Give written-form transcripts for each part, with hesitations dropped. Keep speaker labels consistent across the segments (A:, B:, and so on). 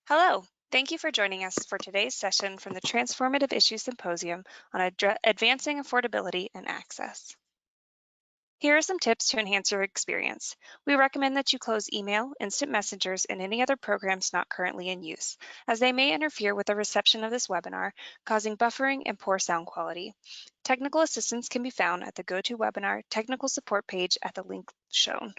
A: Hello, thank you for joining us for today's session from the Transformative Issues Symposium on Advancing Affordability and Access. Here are some tips to enhance your experience. We recommend that you close email, instant messengers, and any other programs not currently in use, as they may interfere with the reception of this webinar, causing buffering and poor sound quality. Technical assistance can be found at the GoToWebinar technical support page at the link shown.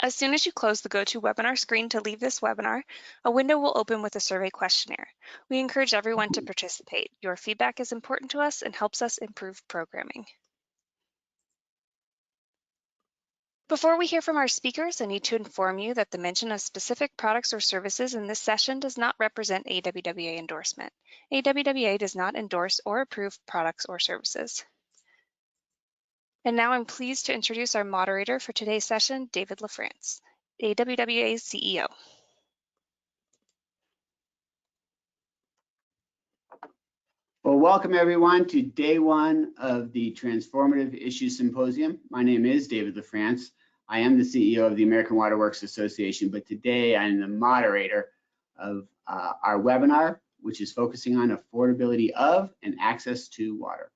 A: As soon as you close the GoToWebinar screen to leave this webinar, a window will open with a survey questionnaire. We encourage everyone to participate. Your feedback is important to us and helps us improve programming. Before we hear from our speakers, I need to inform you that the mention of specific products or services in this session does not represent AWWA endorsement. AWWA does not endorse or approve products or services. And now I'm pleased to introduce our moderator for today's session, David LaFrance, AWWA's CEO.
B: Well, welcome everyone to day one of the Transformative Issues Symposium. My name is David LaFrance. I am the CEO of the American Water Works Association, but today I'm the moderator of our webinar, which is focusing on affordability of and access to water.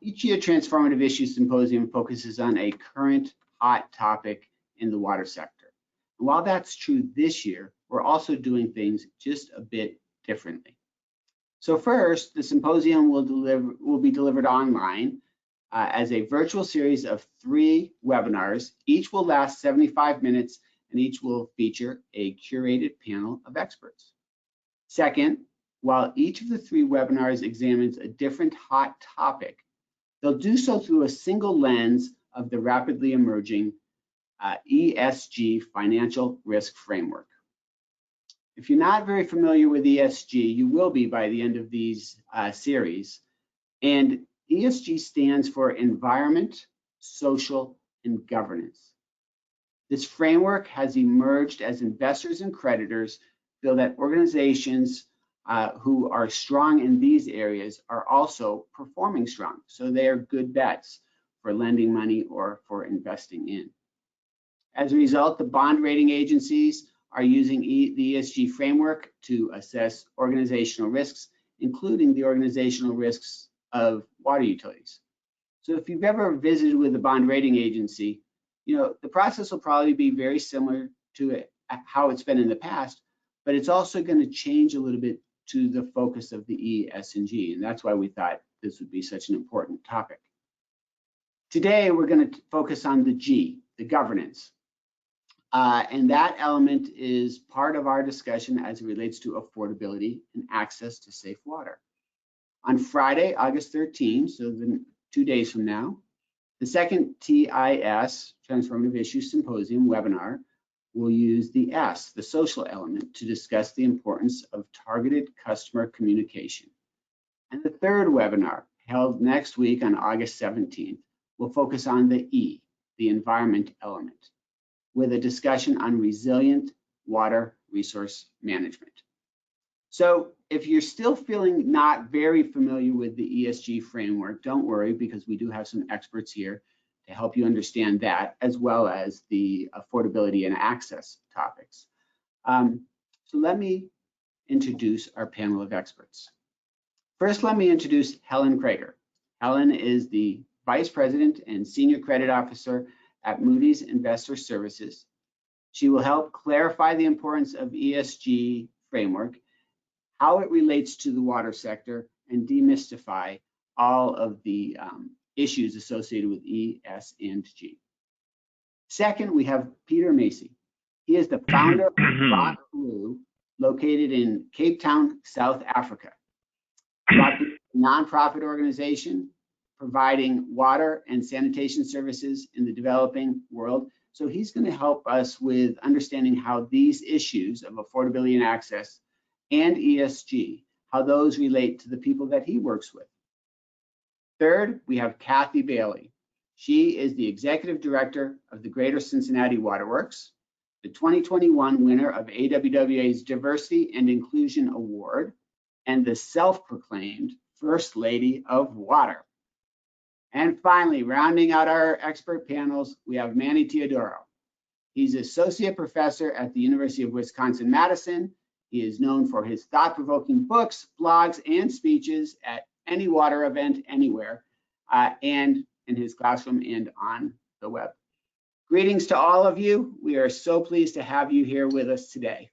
B: Each year, Transformative Issues Symposium focuses on a current hot topic in the water sector. And while that's true this year, we're also doing things just a bit differently. So first, the symposium will be delivered online as a virtual series of 3 webinars. Each will last 75 minutes and each will feature a curated panel of experts. Second, while each of the 3 webinars examines a different hot topic, they'll do so through a single lens of the rapidly emerging ESG financial risk framework. If you're not very familiar with ESG, you will be by the end of these series. And ESG stands for Environment, Social, and Governance. This framework has emerged as investors and creditors feel that organizations who are strong in these areas are also performing strong. So they are good bets for lending money or for investing in. As a result, the bond rating agencies are using the ESG framework to assess organizational risks, including the organizational risks of water utilities. So if you've ever visited with a bond rating agency, you know, the process will probably be very similar to how it's been in the past, but it's also going to change a little bit to the focus of the E, S, and G, and that's why we thought this would be such an important topic. Today, we're going to focus on the G, the governance. And that element is part of our discussion as it relates to affordability and access to safe water. On Friday, August 13, so 2 days from now, the second TIS, Transformative Issues Symposium webinar, will use the S, the social element, to discuss the importance of targeted customer communication. And the third webinar, held next week on August 17th, will focus on the E, the environment element, with a discussion on resilient water resource management. So if you're still feeling not very familiar with the ESG framework, don't worry, because we do have some experts here to help you understand that, as well as the affordability and access topics. So let me introduce our panel of experts. First, let me introduce Helen Krager. Helen is the Vice President and Senior Credit Officer at Moody's Investor Services. She will help clarify the importance of ESG framework, how it relates to the water sector, and demystify all of the issues associated with E, S, and G. Second, we have Peter Macy. He is the founder of Rock Blue, located in Cape Town, South Africa. Rock Blue is a nonprofit organization providing water and sanitation services in the developing world. So he's going to help us with understanding how these issues of affordability and access and ESG, how those relate to the people that he works with. Third, we have Cathy Bailey. She is the Executive Director of the Greater Cincinnati Waterworks, the 2021 winner of AWWA's Diversity and Inclusion Award, and the self-proclaimed First Lady of Water. And finally, rounding out our expert panels, we have Manny Teodoro. He He's associate professor at the University of Wisconsin-Madison. He is known for his thought-provoking books, blogs, and speeches at any water event anywhere, and in his classroom and on the web. Greetings to all of you. We are so pleased to have you here with us today.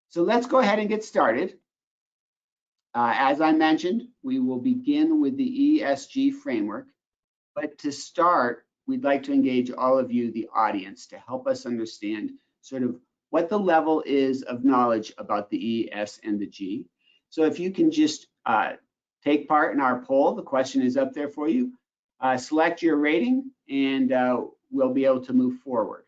B: So let's go ahead and get started. As I mentioned, we will begin with the ESG framework, but to start, we'd like to engage all of you, the audience, to help us understand sort of what the level is of knowledge about the E, S, and the G. So if you can just take part in our poll, the question is up there for you. Select your rating and we'll be able to move forward.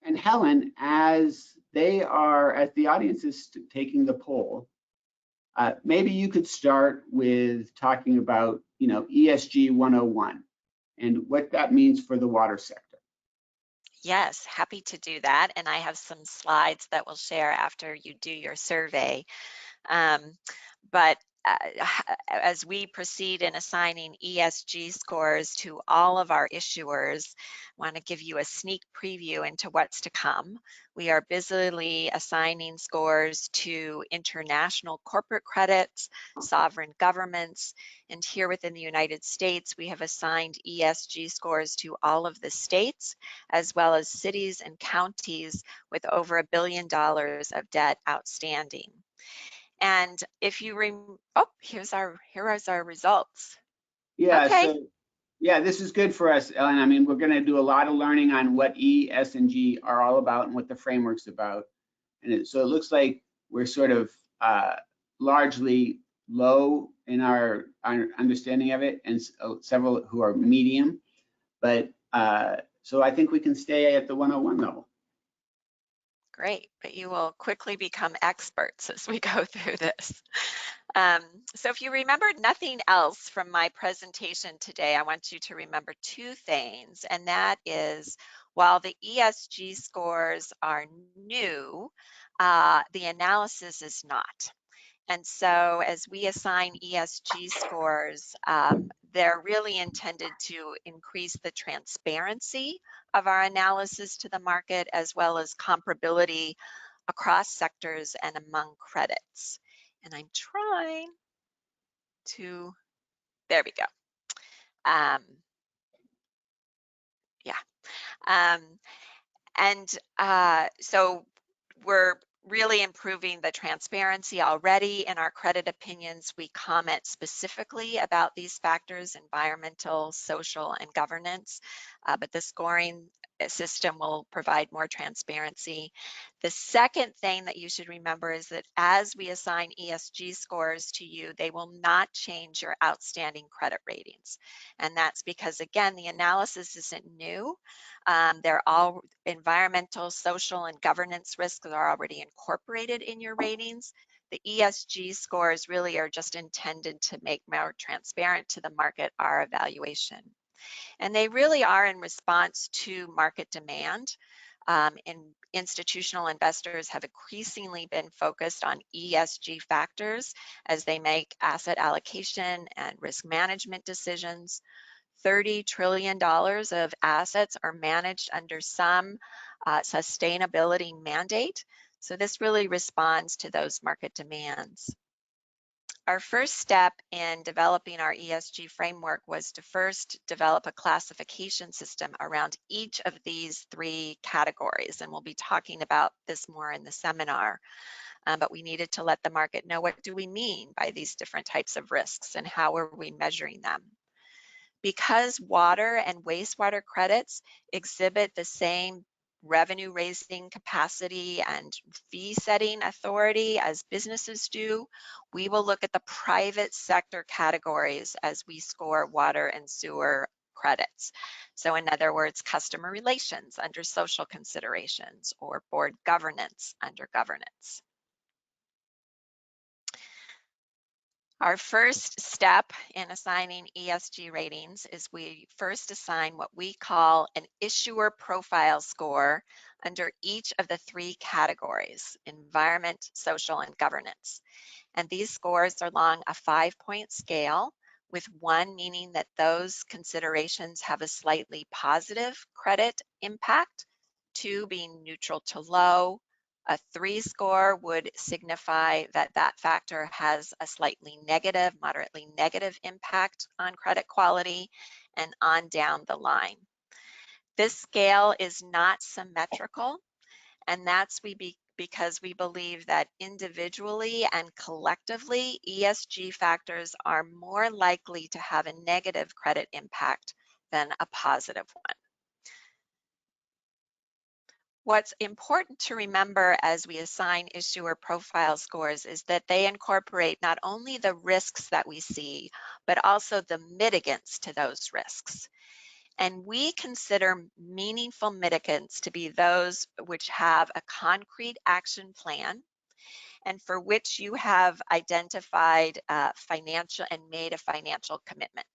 B: And Helen, as the audience is taking the poll, maybe you could start with talking about, ESG 101 and what that means for the water sector.
C: Yes, happy to do that. And I have some slides that we'll share after you do your survey. But as we proceed in assigning ESG scores to all of our issuers, I want to give you a sneak preview into what's to come. We are busily assigning scores to international corporate credits, sovereign governments, and here within the United States, we have assigned ESG scores to all of the states, as well as cities and counties with over $1 billion of debt outstanding. And if you here is our results.
B: Yeah,
C: okay.
B: So yeah, this is good for us, Ellen. I mean, we're going to do a lot of learning on what E, S, and G are all about and what the framework's about. And so it looks like we're sort of largely low in our understanding of it, and several who are medium. But so I think we can stay at the 101 level.
C: Great, but you will quickly become experts as we go through this. So if you remembered nothing else from my presentation today, I want you to remember two things, and that is, while the ESG scores are new, the analysis is not. And so as we assign ESG scores, they're really intended to increase the transparency of our analysis to the market, as well as comparability across sectors and among credits. And I'm trying to, there we go. So we're really improving the transparency already. In our credit opinions, we comment specifically about these factors: environmental, social, and governance, but the scoring system will provide more transparency. The second thing that you should remember is that as we assign ESG scores to you, they will not change your outstanding credit ratings. And that's because, again, the analysis isn't new. They're all environmental, social, and governance risks that are already incorporated in your ratings. The ESG scores really are just intended to make more transparent to the market our evaluation. And they really are in response to market demand. Institutional investors have increasingly been focused on ESG factors as they make asset allocation and risk management decisions. $30 trillion of assets are managed under some sustainability mandate. So this really responds to those market demands. Our first step in developing our ESG framework was to first develop a classification system around each of these three categories. And we'll be talking about this more in the seminar. But we needed to let the market know, what do we mean by these different types of risks and how are we measuring them? Because water and wastewater credits exhibit the same revenue raising capacity and fee setting authority as businesses do, we will look at the private sector categories as we score water and sewer credits. So in other words, customer relations under social considerations, or board governance under governance. Our first step in assigning ESG ratings is we first assign what we call an issuer profile score under each of the three categories: environment, social, and governance. And these scores are along a 5-point scale, with 1 meaning that those considerations have a slightly positive credit impact, 2 being neutral to low. A 3 score would signify that that factor has a slightly negative, moderately negative impact on credit quality, and on down the line. This scale is not symmetrical, and that's because we believe that individually and collectively, ESG factors are more likely to have a negative credit impact than a positive one. What's important to remember as we assign issuer profile scores is that they incorporate not only the risks that we see, but also the mitigants to those risks. And we consider meaningful mitigants to be those which have a concrete action plan and for which you have identified financial and made a financial commitment.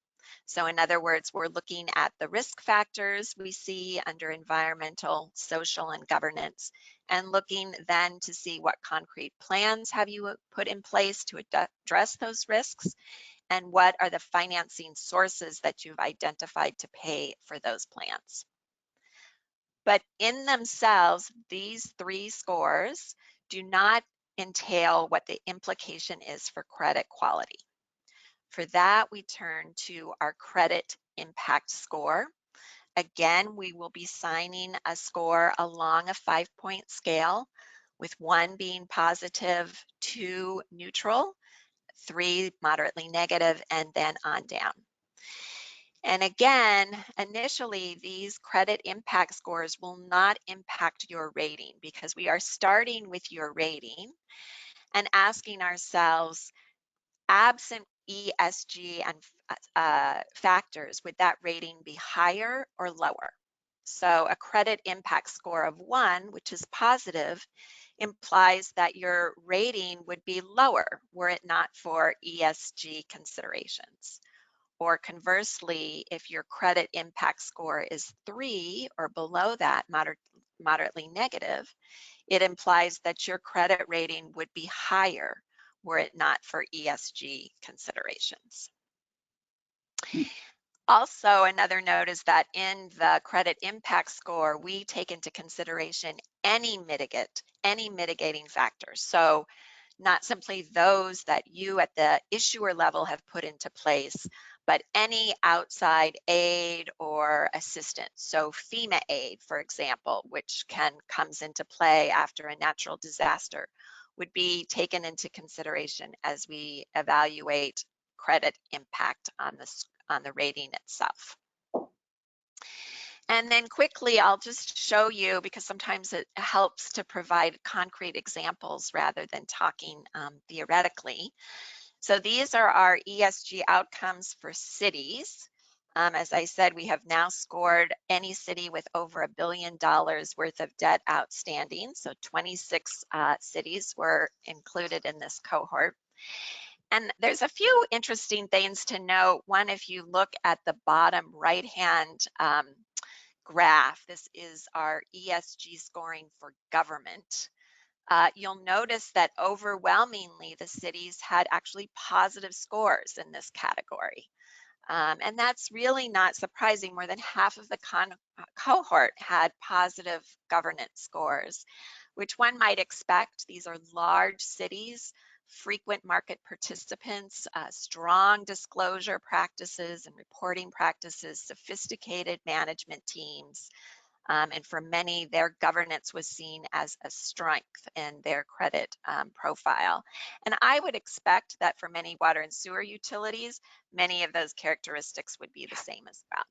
C: So in other words, we're looking at the risk factors we see under environmental, social, and governance, and looking then to see what concrete plans have you put in place to address those risks, and what are the financing sources that you've identified to pay for those plans. But in themselves, these 3 scores do not entail what the implication is for credit quality. For that, we turn to our credit impact score. Again, we will be signing a score along a 5-point scale, with 1 being positive, 2 neutral, 3 moderately negative, and then on down. And again, initially, these credit impact scores will not impact your rating because we are starting with your rating and asking ourselves, absent ESG and factors, would that rating be higher or lower? So a credit impact score of 1, which is positive, implies that your rating would be lower were it not for ESG considerations. Or conversely, if your credit impact score is 3 or below that, moderately negative, it implies that your credit rating would be higher were it not for ESG considerations. Also, another note is that in the credit impact score, we take into consideration any mitigating factors. So not simply those that you at the issuer level have put into place, but any outside aid or assistance. So FEMA aid, for example, which comes into play after a natural disaster, would be taken into consideration as we evaluate credit impact on the rating itself. And then quickly, I'll just show you, because sometimes it helps to provide concrete examples rather than talking theoretically. So these are our ESG outcomes for cities. As I said, we have now scored any city with over $1 billion worth of debt outstanding. So 26 cities were included in this cohort. And there's a few interesting things to note. One, if you look at the bottom right-hand graph, this is our ESG scoring for government. You'll notice that overwhelmingly the cities had actually positive scores in this category. And that's really not surprising. More than half of the cohort had positive governance scores, which one might expect. These are large cities, frequent market participants, strong disclosure practices and reporting practices, sophisticated management teams. And for many, their governance was seen as a strength in their credit profile. And I would expect that for many water and sewer utilities, many of those characteristics would be the same as well.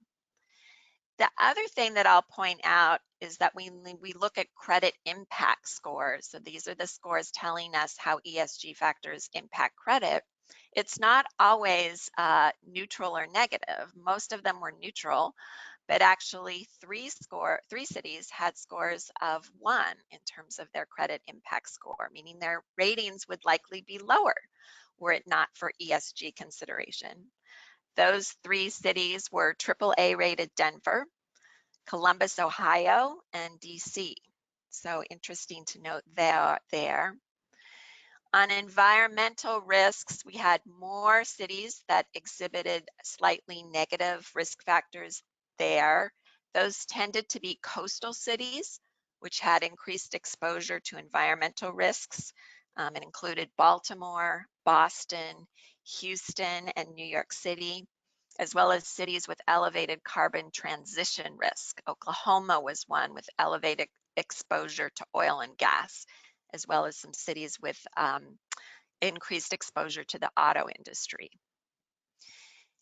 C: The other thing that I'll point out is that when we look at credit impact scores, so these are the scores telling us how ESG factors impact credit, it's not always neutral or negative. Most of them were neutral, but actually 3 cities had scores of 1 in terms of their credit impact score, meaning their ratings would likely be lower were it not for ESG consideration. Those 3 cities were AAA rated Denver, Columbus, Ohio, and DC. So interesting to note there. On environmental risks, we had more cities that exhibited slightly negative risk factors there. Those tended to be coastal cities, which had increased exposure to environmental risks. It included Baltimore, Boston, Houston, and New York City, as well as cities with elevated carbon transition risk. Oklahoma was one with elevated exposure to oil and gas, as well as some cities with increased exposure to the auto industry.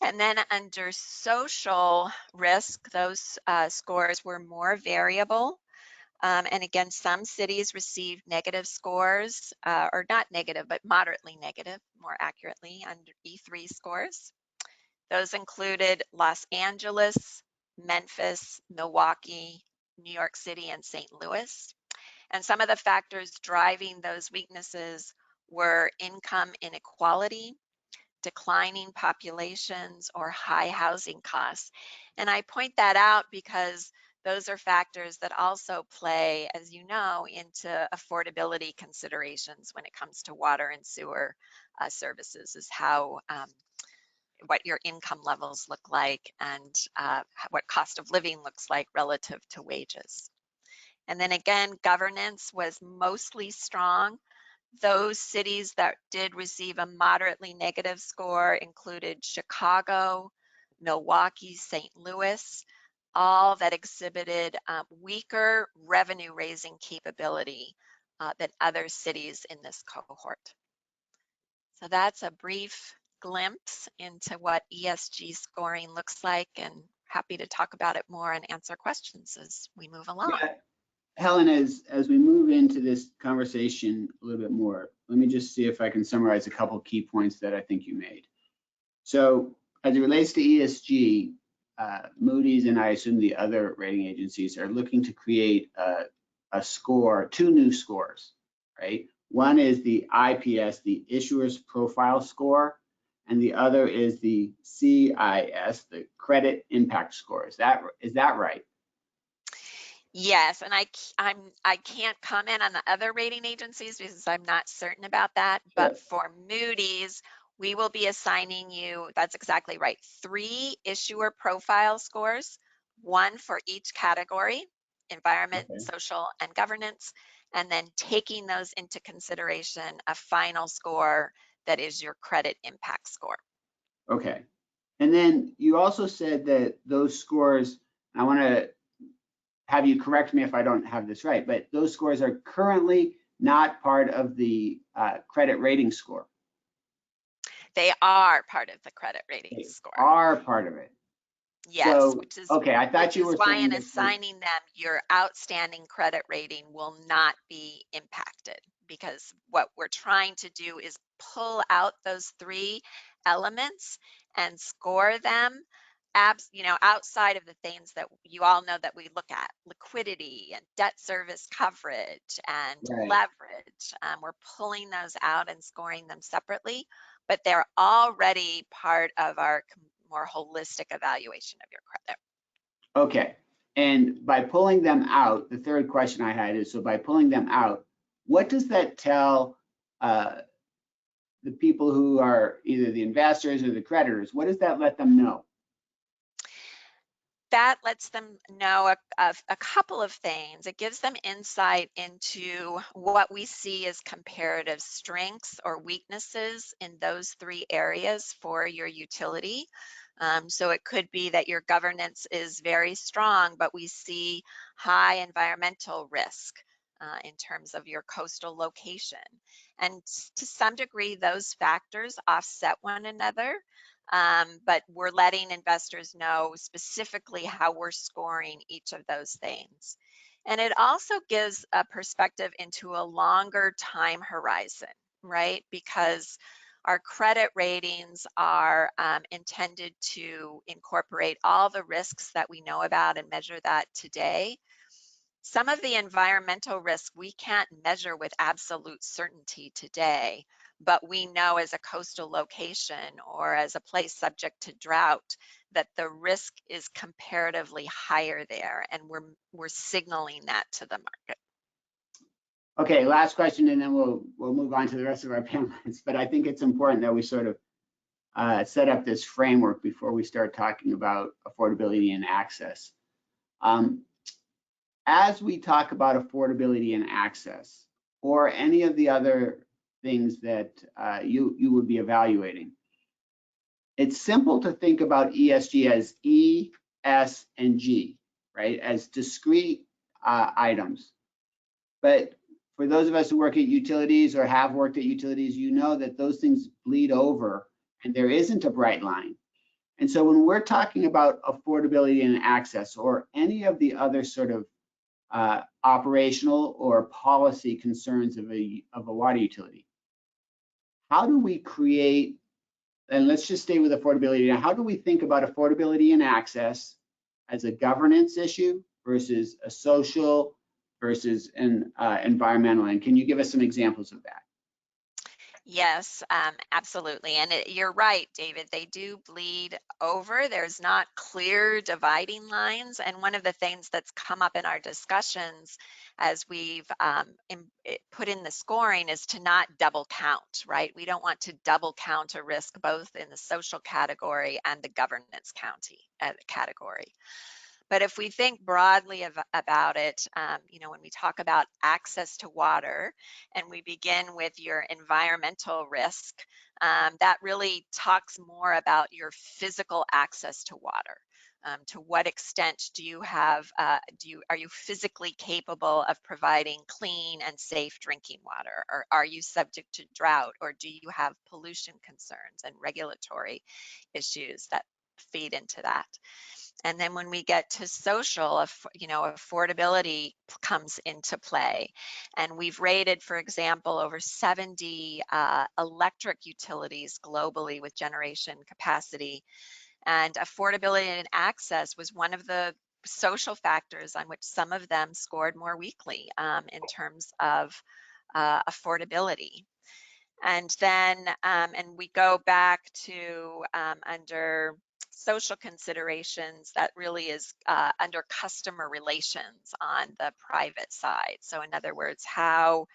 C: And then under social risk, those scores were more variable. And again, some cities received negative scores, or not negative, but moderately negative, more accurately, under E3 scores. Those included Los Angeles, Memphis, Milwaukee, New York City, and St. Louis. And some of the factors driving those weaknesses were income inequality, declining populations, or high housing costs. And I point that out because those are factors that also play, as you know, into affordability considerations when it comes to water and sewer services, is how what your income levels look like and what cost of living looks like relative to wages. And then again, governance was mostly strong. Those cities that did receive a moderately negative score included Chicago, Milwaukee, St. Louis, all that exhibited weaker revenue raising capability than other cities in this cohort. So that's a brief glimpse into what ESG scoring looks like, and happy to talk about it more and answer questions as we move along.
B: Yeah. Helen, as we move into this conversation a little bit more, let me just see if I can summarize a couple of key points that I think you made. So as it relates to ESG, Moody's and I assume the other rating agencies are looking to create a score, two new scores, right? One is the IPS, the Issuer's Profile Score, and the other is the CIS, the Credit Impact Score. Is that right?
C: Yes, and I can't comment on the other rating agencies because I'm not certain about that. But for Moody's, we will be assigning you, that's exactly right, 3 issuer profile scores, one for each category, environment, social, and governance, and then taking those into consideration, a final score that is your credit impact score.
B: Okay. And then you also said that those scores, I want to have you correct me if I don't have this right, but those scores are currently not part of the credit rating score.
C: They are part of the credit rating score.
B: Are part of it.
C: Yes,
B: so,
C: which is
B: okay. I thought you were
C: why
B: saying
C: in assigning them your outstanding credit rating will not be impacted, because what we're trying to do is pull out those 3 elements and score them outside of the things that you all know that we look at: liquidity and debt service coverage and leverage. We're pulling those out and scoring them separately, but they're already part of our more holistic evaluation of your credit.
B: Okay. And by pulling them out, the third question I had is, so by pulling them out, what does that tell the people who are either the investors or the creditors? What does that let them know?
C: That lets them know a couple of things. It gives them insight into what we see as comparative strengths or weaknesses in those 3 areas for your utility. So it could be that your governance is very strong, but we see high environmental risk in terms of your coastal location. And to some degree, those factors offset one another. But we're letting investors know specifically how we're scoring each of those things. And it also gives a perspective into a longer time horizon, right? Because our credit ratings are intended to incorporate all the risks that we know about and measure that today. Some of the environmental risk we can't measure with absolute certainty today, but we know as a coastal location or as a place subject to drought that the risk is comparatively higher there, and we're signaling that to the market.
B: Okay, last question, and then we'll move on to the rest of our panelists. But I think it's important that we sort of set up this framework before we start talking about affordability and access. as we talk about affordability and access, or any of the other things that you would be evaluating, it's simple to think about ESG as E, S, and G, right, as discrete items. But for those of us who work at utilities or have worked at utilities, you know that those things bleed over and there isn't a bright line. And so when we're talking about affordability and access, or any of the other sort of operational or policy concerns of a water utility, how do we create, and let's just stay with affordability now, how do we think about affordability and access as a governance issue versus a social versus an environmental? And can you give us some examples of that?
C: Yes, absolutely. And you're right, David, they do bleed over. There's not clear dividing lines. And one of the things that's come up in our discussions as we've put in the scoring is to not double count, right? We don't want to double count a risk both in the social category and the governance category. But if we think broadly about it, when we talk about access to water and we begin with your environmental risk, that really talks more about your physical access to water. To what extent do you have, are you physically capable of providing clean and safe drinking water? Or are you subject to drought? Or do you have pollution concerns and regulatory issues that feed into that? And then when we get to social, affordability comes into play. And we've rated, for example, over 70 electric utilities globally with generation capacity. And affordability and access was one of the social factors on which some of them scored more weakly in terms of affordability. And then, and we go back to under social considerations, that really is under customer relations on the private side. So in other words, how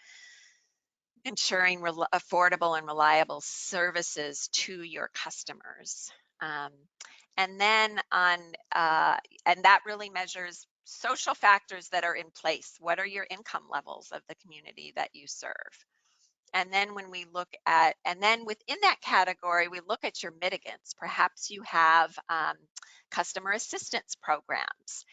C: ensuring affordable and reliable services to your customers. And then and that really measures social factors that are in place. What are your income levels of the community that you serve? And then when we look at, and then within that category, we look at your mitigants. Perhaps you have customer assistance programs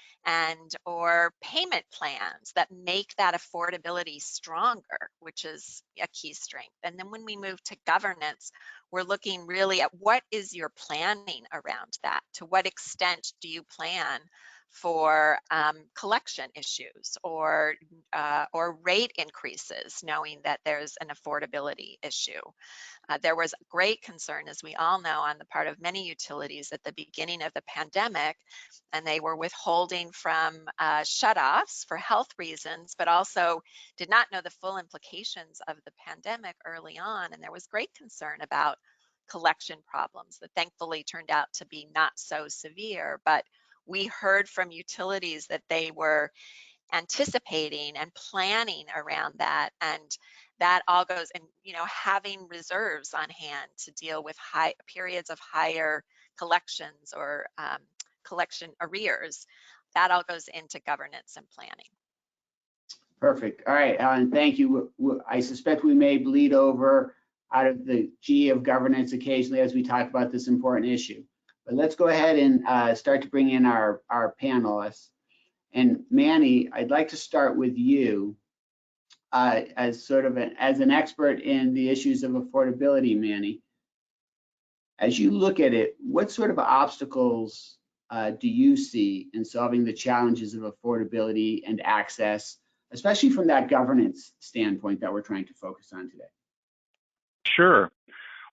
C: or payment plans that make that affordability stronger, which is a key strength. And then when we move to governance, we're looking really at what is your planning around that? To what extent do you plan for collection issues or rate increases, knowing that there's an affordability issue? There was great concern, as we all know, on the part of many utilities at the beginning of the pandemic, and they were withholding from shutoffs for health reasons, but also did not know the full implications of the pandemic early on. And there was great concern about collection problems that thankfully turned out to be not so severe. But we heard from utilities that they were anticipating and planning around that, and that all goes in, having reserves on hand to deal with high periods of higher collections or collection arrears. That all goes into governance and planning.
B: Perfect. All right, Ellen, thank you. I suspect we may bleed over out of the G of governance occasionally as we talk about this important issue. But let's go ahead and start to bring in our panelists. And Manny, I'd like to start with you as sort of as an expert in the issues of affordability, Manny. As you look at it, what sort of obstacles do you see in solving the challenges of affordability and access, especially from that governance standpoint that we're trying to focus on today?
D: Sure.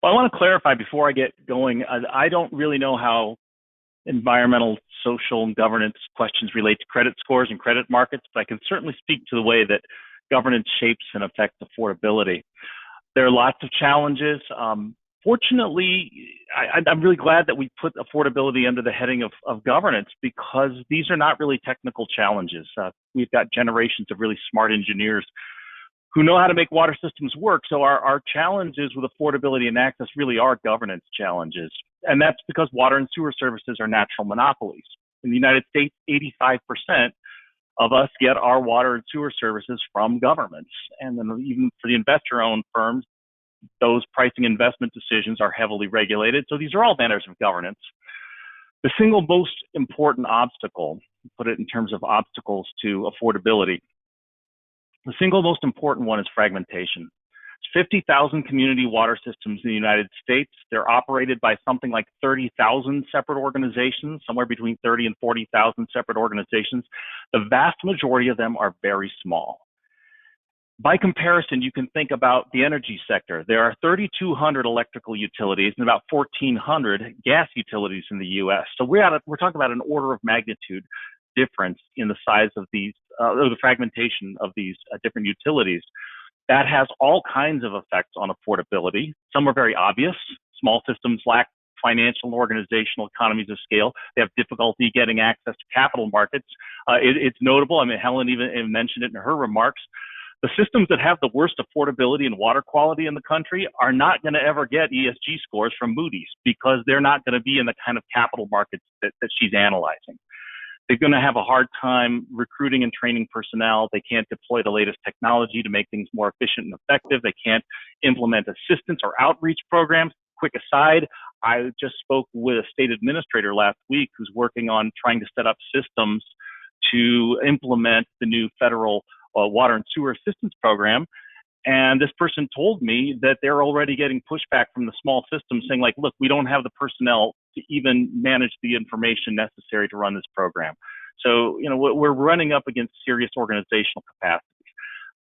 D: Well, I want to clarify before I get going, I don't really know how environmental, social, and governance questions relate to credit scores and credit markets, but I can certainly speak to the way that governance shapes and affects affordability. There are lots of challenges. Fortunately, I'm really glad that we put affordability under the heading of governance, because these are not really technical challenges. We've got generations of really smart engineers who know how to make water systems work. So our challenges with affordability and access really are governance challenges. And that's because water and sewer services are natural monopolies. In the United States, 85% of us get our water and sewer services from governments. And then even for the investor-owned firms, those pricing investment decisions are heavily regulated. So these are all matters of governance. The single most important obstacle, put it in terms of obstacles to affordability, the single most important one is fragmentation. 50,000 community water systems in the United States. They're operated by something like 30,000 separate organizations, somewhere between 30 and 40,000 separate organizations. The vast majority of them are very small. By comparison, you can think about the energy sector. There are 3,200 electrical utilities and about 1,400 gas utilities in the U.S. So we're talking about an order of magnitude difference in the size of these, or the fragmentation of these different utilities. That has all kinds of effects on affordability. Some are very obvious. Small systems lack financial and organizational economies of scale. They have difficulty getting access to capital markets. It's notable. I mean, Helen even mentioned it in her remarks. The systems that have the worst affordability and water quality in the country are not going to ever get ESG scores from Moody's because they're not going to be in the kind of capital markets that she's analyzing. They're going to have a hard time recruiting and training personnel. They can't deploy the latest technology to make things more efficient and effective. They can't implement assistance or outreach programs. Quick aside, I just spoke with a state administrator last week who's working on trying to set up systems to implement the new federal water and sewer assistance program. And this person told me that they're already getting pushback from the small systems saying, like, look, we don't have the personnel to even manage the information necessary to run this program. So, you know, we're running up against serious organizational capacities.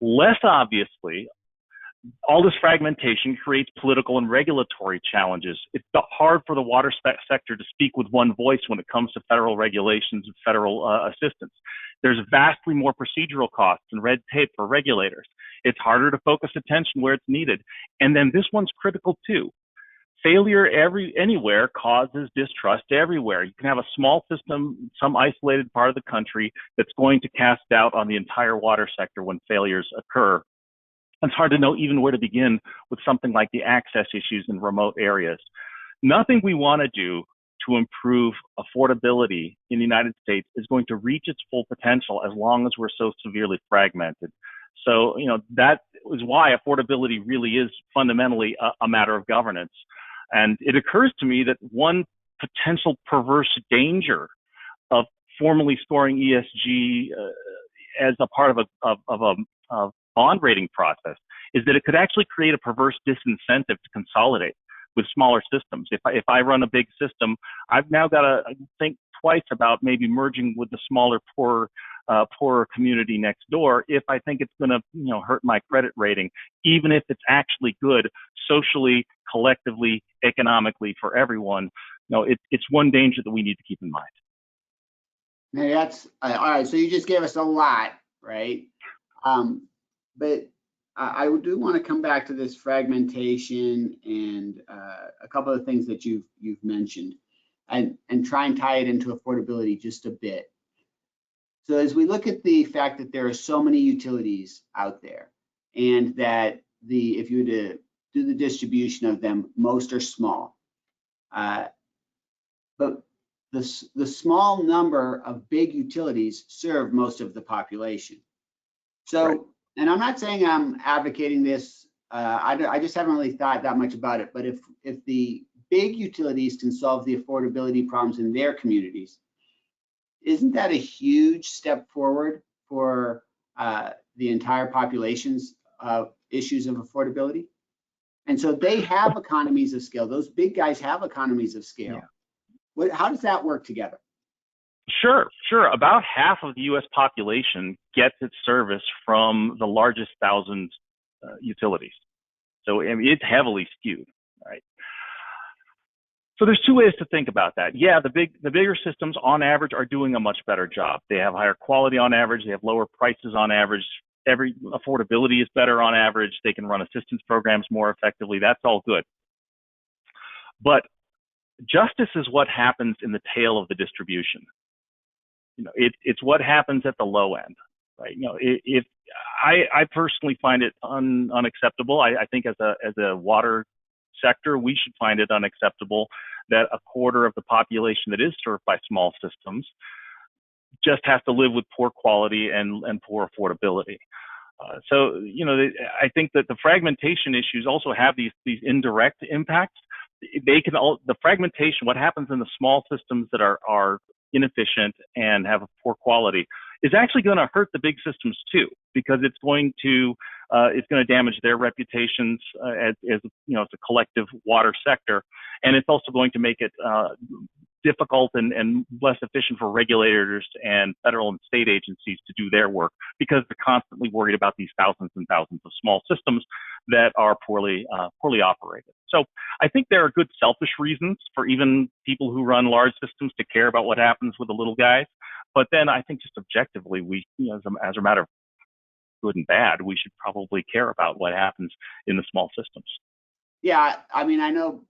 D: Less obviously, all this fragmentation creates political and regulatory challenges. It's hard for the water sector to speak with one voice when it comes to federal regulations and federal assistance. There's vastly more procedural costs and red tape for regulators. It's harder to focus attention where it's needed. And then this one's critical too. Failure anywhere causes distrust everywhere. You can have a small system, some isolated part of the country that's going to cast doubt on the entire water sector when failures occur. It's hard to know even where to begin with something like the access issues in remote areas. Nothing we want to do to improve affordability in the United States is going to reach its full potential as long as we're so severely fragmented. So, you know, that is why affordability really is fundamentally a matter of governance. And it occurs to me that one potential perverse danger of formally scoring ESG as a part of a bond rating process is that it could actually create a perverse disincentive to consolidate with smaller systems. If I run a big system, I've now got to think twice about maybe merging with the smaller, poorer community next door if I think it's going to, you know, hurt my credit rating, even if it's actually good socially, collectively, economically for everyone. You know, it's one danger that we need to keep in mind.
B: Now that's all right. So you just gave us a lot, right? But I do want to come back to this fragmentation and a couple of things that you've mentioned, and try and tie it into affordability just a bit. So as we look at the fact that there are so many utilities out there, and that if you were to do the distribution of them, most are small, but the small number of big utilities serve most of the population. So. Right. And I'm not saying I'm advocating this. I just haven't really thought that much about it. But if the big utilities can solve the affordability problems in their communities, isn't that a huge step forward for the entire population's issues of affordability? And so they have economies of scale. Those big guys have economies of scale. Yeah. How does that work together?
D: Sure. About half of the U.S. population gets its service from the largest 1,000 utilities. So I mean, it's heavily skewed, right? So there's two ways to think about that. Yeah, the bigger systems on average are doing a much better job. They have higher quality on average. They have lower prices on average. Every affordability is better on average. They can run assistance programs more effectively. That's all good. But justice is what happens in the tail of the distribution. You know, it's what happens at the low end, right? You know, if I personally find it unacceptable. I think as a water sector, we should find it unacceptable that a quarter of the population that is served by small systems just has to live with poor quality and poor affordability. So, you know, I think that the fragmentation issues also have these indirect impacts. They can the fragmentation, what happens in the small systems that are inefficient and have a poor quality, is actually going to hurt the big systems too, because it's going to damage their reputations as you know, as a collective water sector, and it's also going to make it difficult and less efficient for regulators and federal and state agencies to do their work, because they're constantly worried about these thousands and thousands of small systems that are poorly operated. So I think there are good selfish reasons for even people who run large systems to care about what happens with the little guys. But then I think just objectively, we, you know, as a matter of good and bad, we should probably care about what happens in the small systems.
B: Yeah, I mean, I know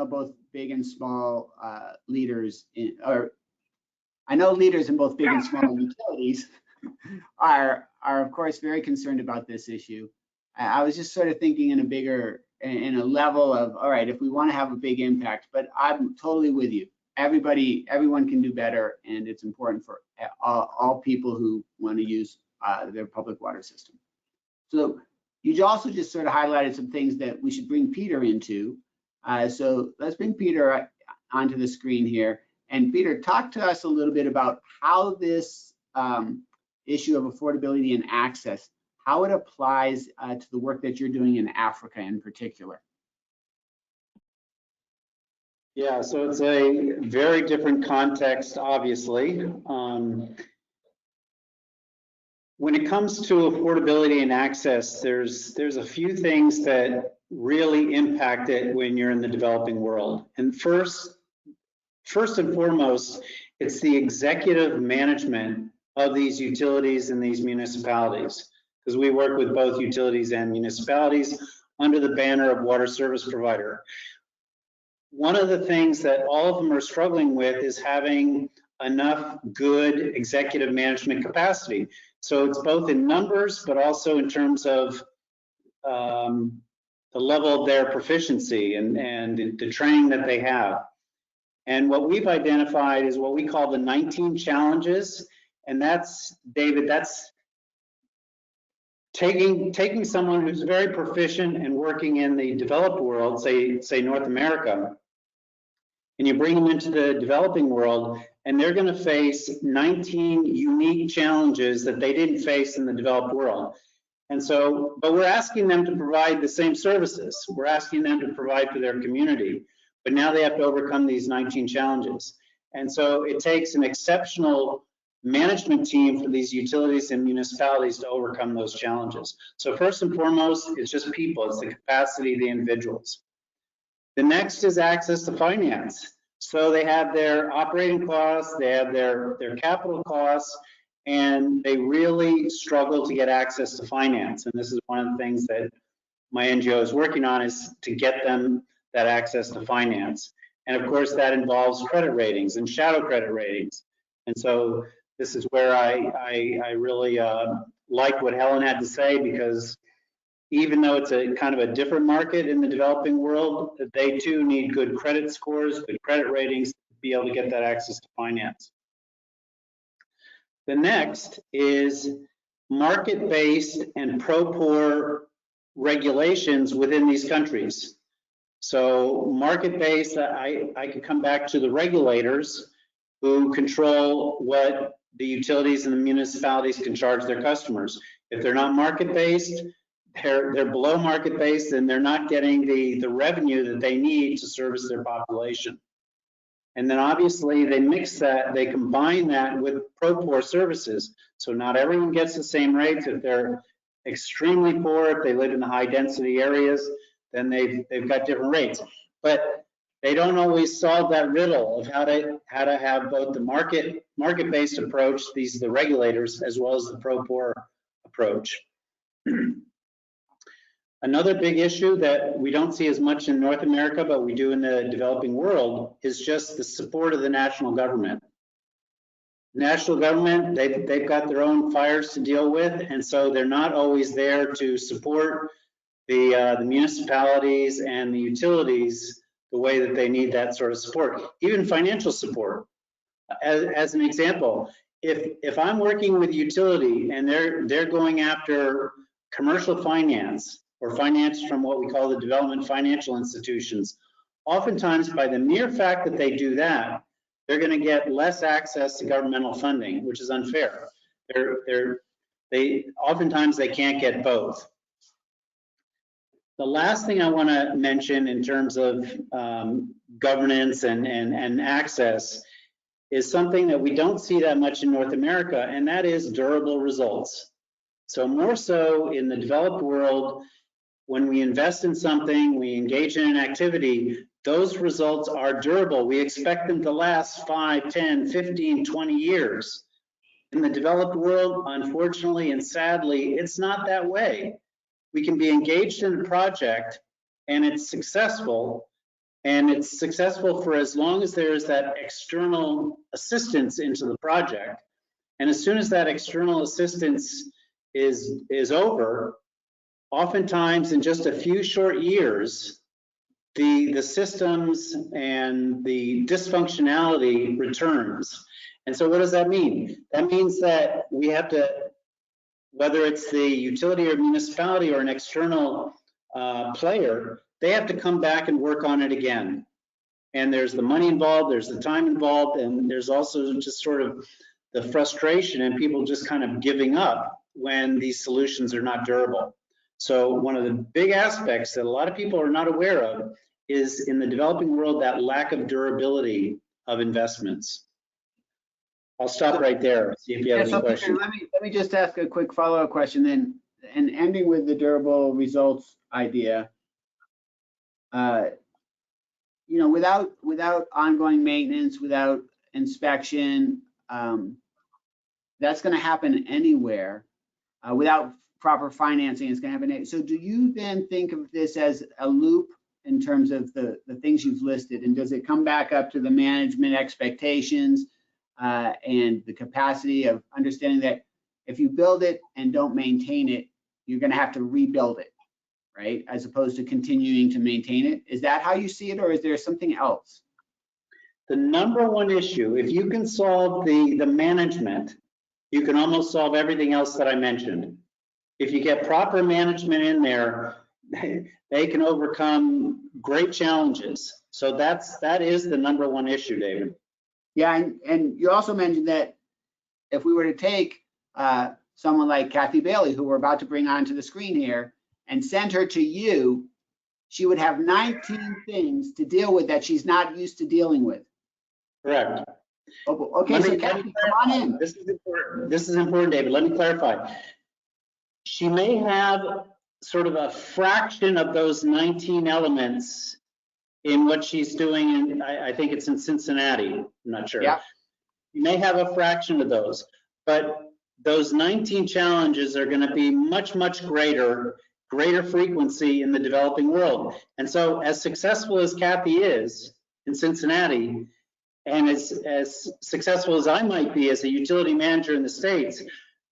B: both big and small leaders, I know leaders in both big and small utilities are of course very concerned about this issue. I was just sort of thinking in a level of, all right, if we want to have a big impact, but I'm totally with you. Everyone can do better, and it's important for all people who want to use their public water system. So you also just sort of highlighted some things that we should bring Peter into. So let's bring Peter onto the screen here. And Peter, talk to us a little bit about how this issue of affordability and access, how it applies to the work that you're doing in Africa in particular.
E: Yeah, so it's a very different context, obviously. When it comes to affordability and access, there's a few things that really impact it when you're in the developing world. And first and foremost, it's the executive management of these utilities and these municipalities, because we work with both utilities and municipalities under the banner of water service provider. One of the things that all of them are struggling with is having enough good executive management capacity. So it's both in numbers, but also in terms of the level of their proficiency and the training that they have. And what we've identified is what we call the 19 challenges. And that's, David, that's taking someone who's very proficient and working in the developed world, say North America, and you bring them into the developing world, and they're going to face 19 unique challenges that they didn't face in the developed world. And so, but we're asking them to provide the same services. We're asking them to provide for their community, but now they have to overcome these 19 challenges. And so it takes an exceptional management team for these utilities and municipalities to overcome those challenges. So first and foremost, it's just people, it's the capacity of the individuals. The next is access to finance. So they have their operating costs, they have their capital costs, and they really struggle to get access to finance. And this is one of the things that my NGO is working on, is to get them that access to finance. And of course, that involves credit ratings and shadow credit ratings. And so this is where I really like what Helen had to say, because even though it's a kind of a different market in the developing world, they too need good credit scores, good credit ratings to be able to get that access to finance. The next is market-based and pro-poor regulations within these countries. So market-based, I could come back to the regulators who control what the utilities and the municipalities can charge their customers. If they're not market-based, they're below market-based, and they're not getting the revenue that they need to service their population. And then obviously they mix that, they combine that with pro-poor services. So not everyone gets the same rates. If they're extremely poor, if they live in the high density areas, then they've got different rates. But they don't always solve that riddle of how to have both the market-based approach, these are the regulators, as well as the pro-poor approach. Another big issue that we don't see as much in North America, but we do in the developing world, is just the support of the national government. National government, they've got their own fires to deal with, and so they're not always there to support the municipalities and the utilities the way that they need that sort of support, even financial support. As an example, if I'm working with utility and they're going after commercial finance or finance from what we call the development financial institutions, oftentimes by the mere fact that they do that, they're going to get less access to governmental funding, which is unfair. Oftentimes they can't get both. The last thing I want to mention in terms of governance and access is something that we don't see that much in North America, and that is durable results. So more so in the developed world, when we invest in something, we engage in an activity, those results are durable. We expect them to last 5, 10, 15, 20 years. In the developed world, unfortunately and sadly, it's not that way. We can be engaged in a project and it's successful for as long as there is that external assistance into the project. And as soon as that external assistance is over, oftentimes in just a few short years, the systems and the dysfunctionality returns. And so what does that mean? That means that we have to, whether it's the utility or municipality or an external player, they have to come back and work on it again. And there's the money involved, there's the time involved, and there's also just sort of the frustration and people just kind of giving up when these solutions are not durable. So one of the big aspects that a lot of people are not aware of is in the developing world, that lack of durability of investments. I'll stop right there, see if you have any questions.
B: Let me just ask a quick follow-up question then, and ending with the durable results idea. You know, without ongoing maintenance, without inspection, that's going to happen anywhere. Without proper financing, it's going to happen. So do you then think of this as a loop in terms of the things you've listed? And does it come back up to the management expectations and the capacity of understanding that if you build it and don't maintain it, you're going to have to rebuild it, right? As opposed to continuing to maintain it. Is that how you see it, or is there something else?
E: The number one issue, if you can solve the management, you can almost solve everything else that I mentioned. If you get proper management in there, they can overcome great challenges. So that is the number one issue, David.
B: Yeah, and you also mentioned that if we were to take someone like Cathy Bailey, who we're about to bring onto the screen here, and send her to you, she would have 19 things to deal with that she's not used to dealing with.
E: Correct.
B: Okay, so Cathy, come on in.
E: This is important. This is important, David. Let me clarify. She may have sort of a fraction of those 19 elements in what she's doing in, I think it's in Cincinnati, I'm not sure.
B: Yeah.
E: You may have a fraction of those, but those 19 challenges are going to be much, much greater frequency in the developing world. And so as successful as Cathy is in Cincinnati, and as successful as I might be as a utility manager in the States,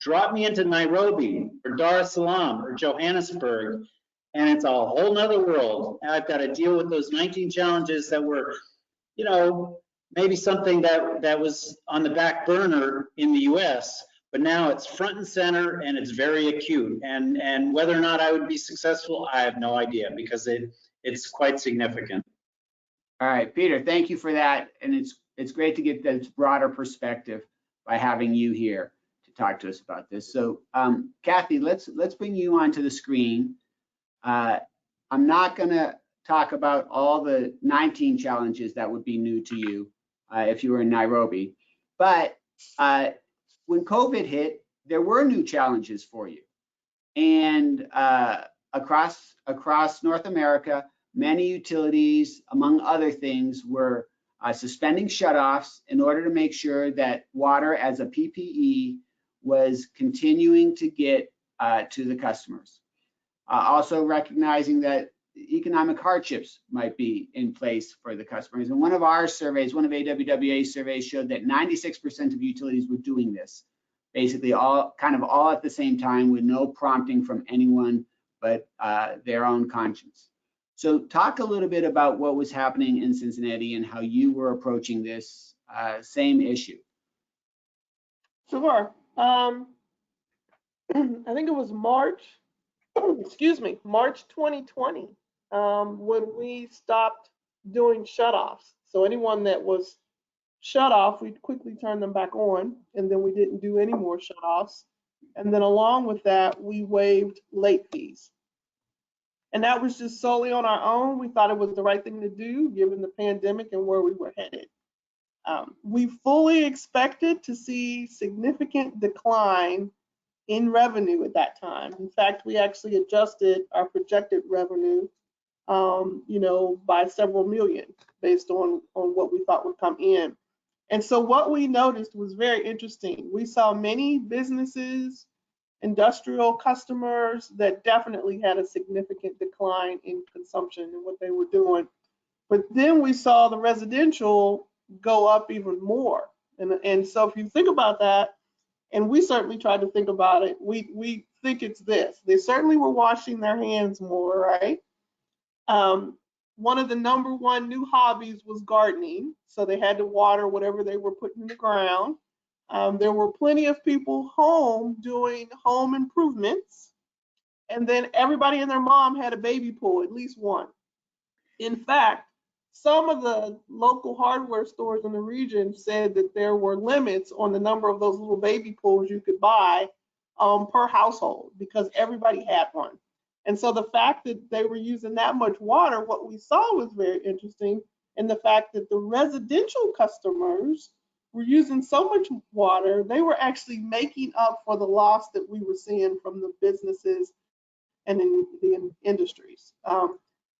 E: drop me into Nairobi or Dar es Salaam or Johannesburg, and it's a whole nother world. I've got to deal with those 19 challenges that were, you know, maybe something that was on the back burner in the US, but now it's front and center and it's very acute. And whether or not I would be successful, I have no idea, because it's quite significant.
B: All right, Peter, thank you for that. And it's great to get this broader perspective by having you here to talk to us about this. So Cathy, let's bring you onto the screen. I'm not gonna talk about all the 19 challenges that would be new to you if you were in Nairobi, but when COVID hit, there were new challenges for you. And across North America, many utilities, among other things, were suspending shutoffs in order to make sure that water as a PPE was continuing to get to the customers. Also recognizing that economic hardships might be in place for the customers. And one of our surveys, one of AWWA's surveys, showed that 96% of utilities were doing this, basically all at the same time with no prompting from anyone but their own conscience. So talk a little bit about what was happening in Cincinnati and how you were approaching this same issue.
F: Sure. I think it was March, excuse me, March 2020, when we stopped doing shutoffs. So anyone that was shut off, we'd quickly turn them back on, and then we didn't do any more shutoffs. And then along with that, we waived late fees. And that was just solely on our own. We thought it was the right thing to do given the pandemic and where we were headed. We fully expected to see significant decline in revenue at that time. In fact, we actually adjusted our projected revenue, by several million based on what we thought would come in. And so what we noticed was very interesting. We saw many businesses, industrial customers that definitely had a significant decline in consumption and what they were doing. But then we saw the residential go up even more. And so if you think about that, and we certainly tried to think about it, we think it's this. They certainly were washing their hands more, right? One of the #1 new hobbies was gardening. So they had to water whatever they were putting in the ground. There were plenty of people home doing home improvements. And then everybody and their mom had a baby pool, at least one. In fact, some of the local hardware stores in the region said that there were limits on the number of those little baby pools you could buy per household because everybody had one. And so the fact that they were using that much water, what we saw was very interesting. And the fact that the residential customers were using so much water, they were actually making up for the loss that we were seeing from the businesses and in the industries.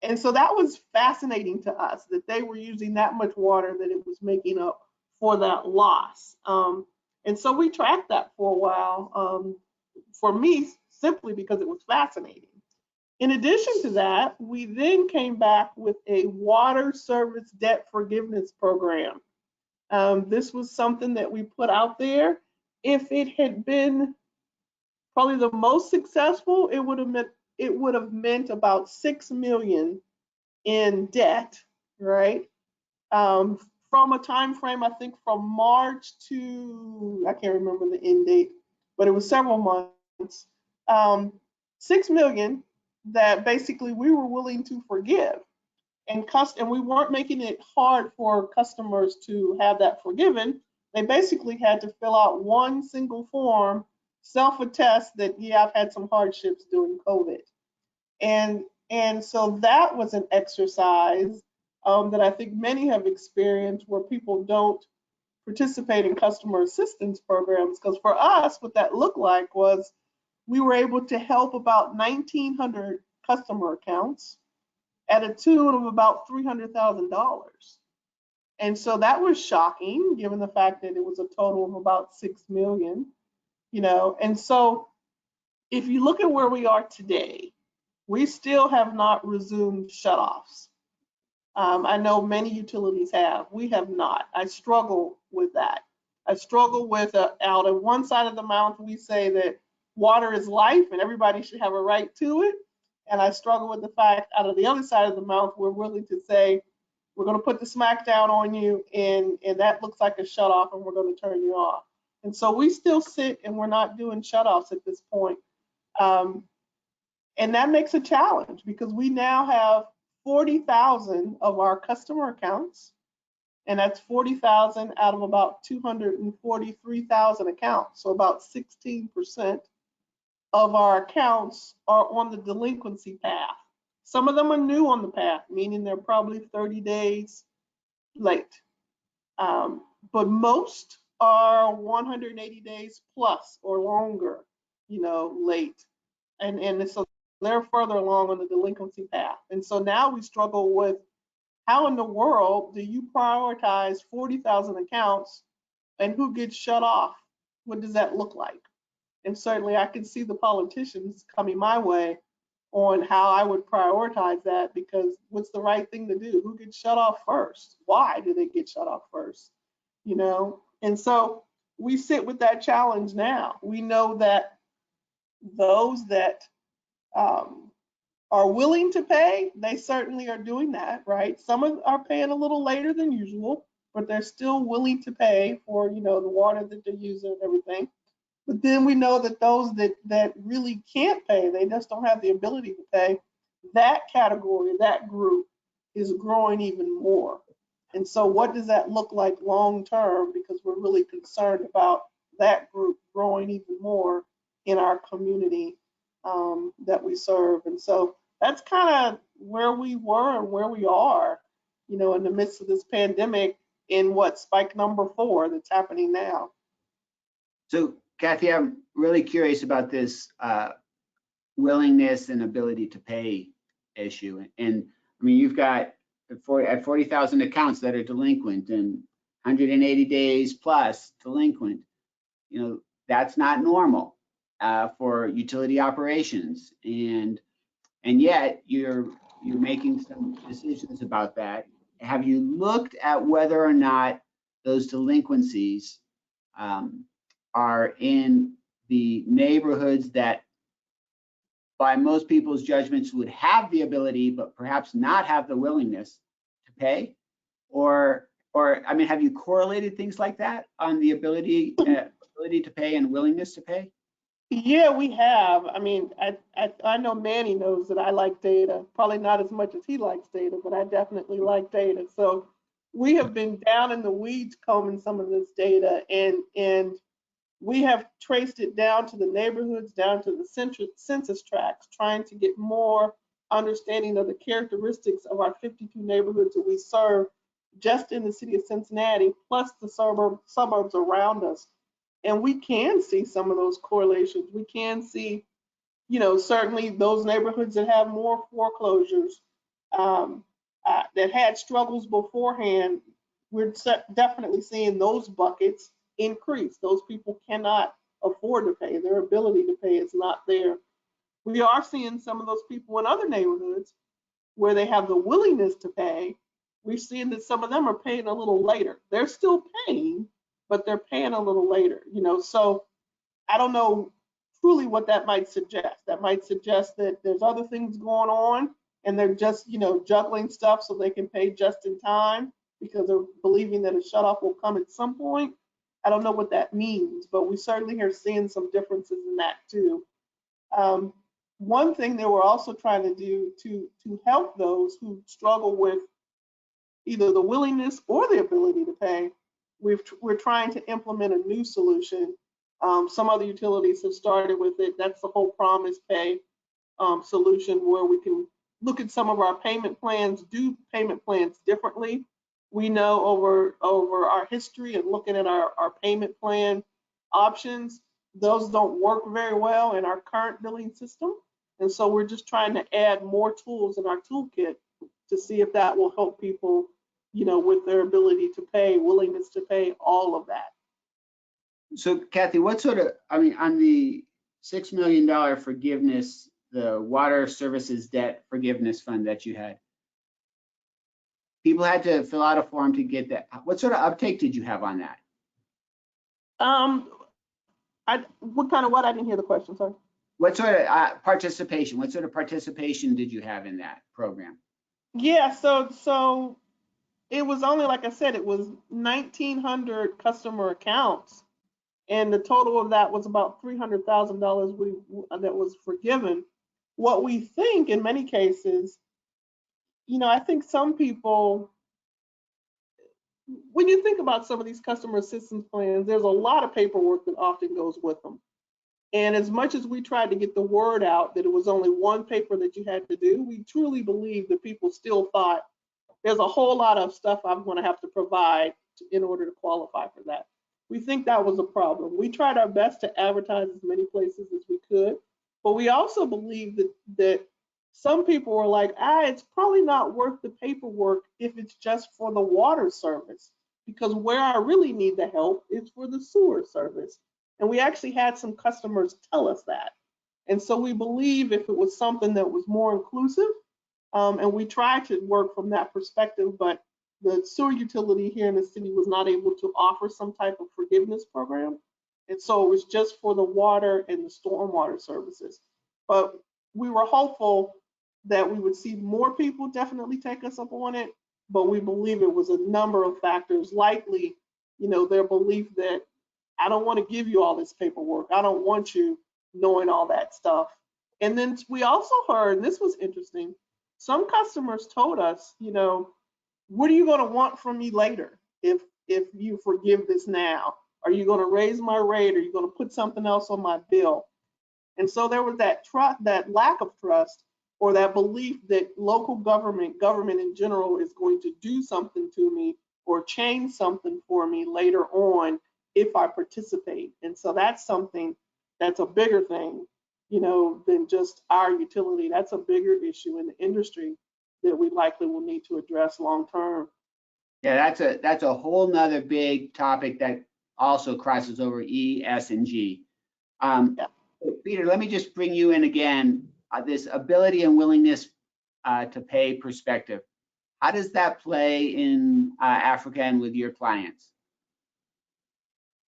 F: And so that was fascinating to us that they were using that much water that it was making up for that loss. And so we tracked that for a while, for me, simply because it was fascinating. In addition to that, we then came back with a water service debt forgiveness program. This was something that we put out there. If it had been probably the most successful, it would have meant about $6 million in debt, right? From a time frame, I think from March to, I can't remember the end date, but it was several months. 6 million that basically we were willing to forgive, and we weren't making it hard for customers to have that forgiven. They basically had to fill out one single form, self-attest that, yeah, I've had some hardships during COVID. And so that was an exercise that I think many have experienced where people don't participate in customer assistance programs. Because for us, what that looked like was we were able to help about 1,900 customer accounts at a tune of about $300,000. And so that was shocking, given the fact that it was a total of about 6 million, And so if you look at where we are today, we still have not resumed shutoffs. I know many utilities have. We have not. I struggle with that. I struggle with out of one side of the mouth, we say that water is life and everybody should have a right to it. And I struggle with the fact out of the other side of the mouth, we're willing to say, we're going to put the smack down on you and that looks like a shutoff and we're going to turn you off. And so we still sit and we're not doing shutoffs at this point. And that makes a challenge because we now have 40,000 of our customer accounts, and that's 40,000 out of about 243,000 accounts. So about 16% of our accounts are on the delinquency path. Some of them are new on the path, meaning they're probably 30 days late. But most are 180 days plus or longer, late. And so they're further along on the delinquency path. And so now we struggle with how in the world do you prioritize 40,000 accounts and who gets shut off? What does that look like? And certainly I can see the politicians coming my way on how I would prioritize that, because what's the right thing to do? Who gets shut off first? Why do they get shut off first? And so we sit with that challenge now. We know that those that are willing to pay, they certainly are doing that, right? Some are paying a little later than usual, but they're still willing to pay for, the water that they're using and everything. But then we know that those that really can't pay, they just don't have the ability to pay, that category, that group is growing even more. And so what does that look like long term? Because we're really concerned about that group growing even more in our community that we serve. And so that's kind of where we were and where we are, in the midst of this pandemic in spike number 4 that's happening now.
B: So Cathy, I'm really curious about this willingness and ability to pay issue. And I mean, you've got at 40,000 accounts that are delinquent and 180 days plus delinquent. That's not normal for utility operations. And yet you're making some decisions about that. Have you looked at whether or not those delinquencies are in the neighborhoods that by most people's judgments would have the ability, but perhaps not have the willingness to pay? Or I mean, have you correlated things like that on the ability to pay and willingness to pay?
F: Yeah, we have. I mean, I know Manny knows that I like data, probably not as much as he likes data, but I definitely like data. So we have been down in the weeds combing some of this data, and we have traced it down to the neighborhoods, down to the census tracts, trying to get more understanding of the characteristics of our 52 neighborhoods that we serve just in the city of Cincinnati, plus the suburbs around us. And we can see some of those correlations. We can see, certainly those neighborhoods that have more foreclosures, that had struggles beforehand, we're definitely seeing those buckets increase. Those people cannot afford to pay. Their ability to pay is not there. We are seeing some of those people in other neighborhoods where they have the willingness to pay. We're seeing that some of them are paying a little later. They're still paying, but they're paying a little later, So I don't know truly what that might suggest. That might suggest that there's other things going on and they're just, juggling stuff so they can pay just in time because they're believing that a shutoff will come at some point. I don't know what that means, but we certainly are seeing some differences in that too. One thing that we're also trying to do to help those who struggle with either the willingness or the ability to pay, we're trying to implement a new solution. Some other utilities have started with it. That's the whole Promise Pay solution, where we can look at some of our payment plans, do payment plans differently. We know over our history and looking at our payment plan options, those don't work very well in our current billing system. And so we're just trying to add more tools in our toolkit to see if that will help people, with their ability to pay, willingness to pay, all of that.
B: So Cathy, what sort of, I mean, on the $6 million forgiveness, the water services debt forgiveness fund that you had, people had to fill out a form to get that. What sort of uptake did you have on that?
F: What kind of what? I didn't hear the question, sorry.
B: What sort of participation? What sort of participation did you have in that program?
F: Yeah, so it was only, like I said, it was 1,900 customer accounts, and the total of that was about $300,000 that was forgiven. What we think in many cases, I think some people, when you think about some of these customer assistance plans, there's a lot of paperwork that often goes with them. And as much as we tried to get the word out that it was only one paper that you had to do, we truly believe that people still thought there's a whole lot of stuff I'm going to have to provide in order to qualify for that. We think that was a problem. We tried our best to advertise as many places as we could, but we also believe that some people were like, it's probably not worth the paperwork if it's just for the water service, because where I really need the help is for the sewer service. And we actually had some customers tell us that. And so we believe if it was something that was more inclusive, and we tried to work from that perspective, but the sewer utility here in the city was not able to offer some type of forgiveness program. And so it was just for the water and the stormwater services. But we were hopeful that we would see more people definitely take us up on it. but we believe it was a number of factors, likely, their belief that I don't want to give you all this paperwork. I don't want you knowing all that stuff. And then we also heard, and this was interesting, some customers told us, what are you going to want from me later if you forgive this now? Are you going to raise my rate? Are you going to put something else on my bill? And so there was that trust, that lack of trust, or that belief that local government in general, is going to do something to me or change something for me later on if I participate. And so that's something that's a bigger thing, than just our utility. That's a bigger issue in the industry that we likely will need to address long term.
B: Yeah, that's a whole nother big topic that also crosses over E, S, and G.
F: Yeah.
B: Peter, let me just bring you in again. This ability and willingness to pay perspective. How does that play in Africa and with your clients?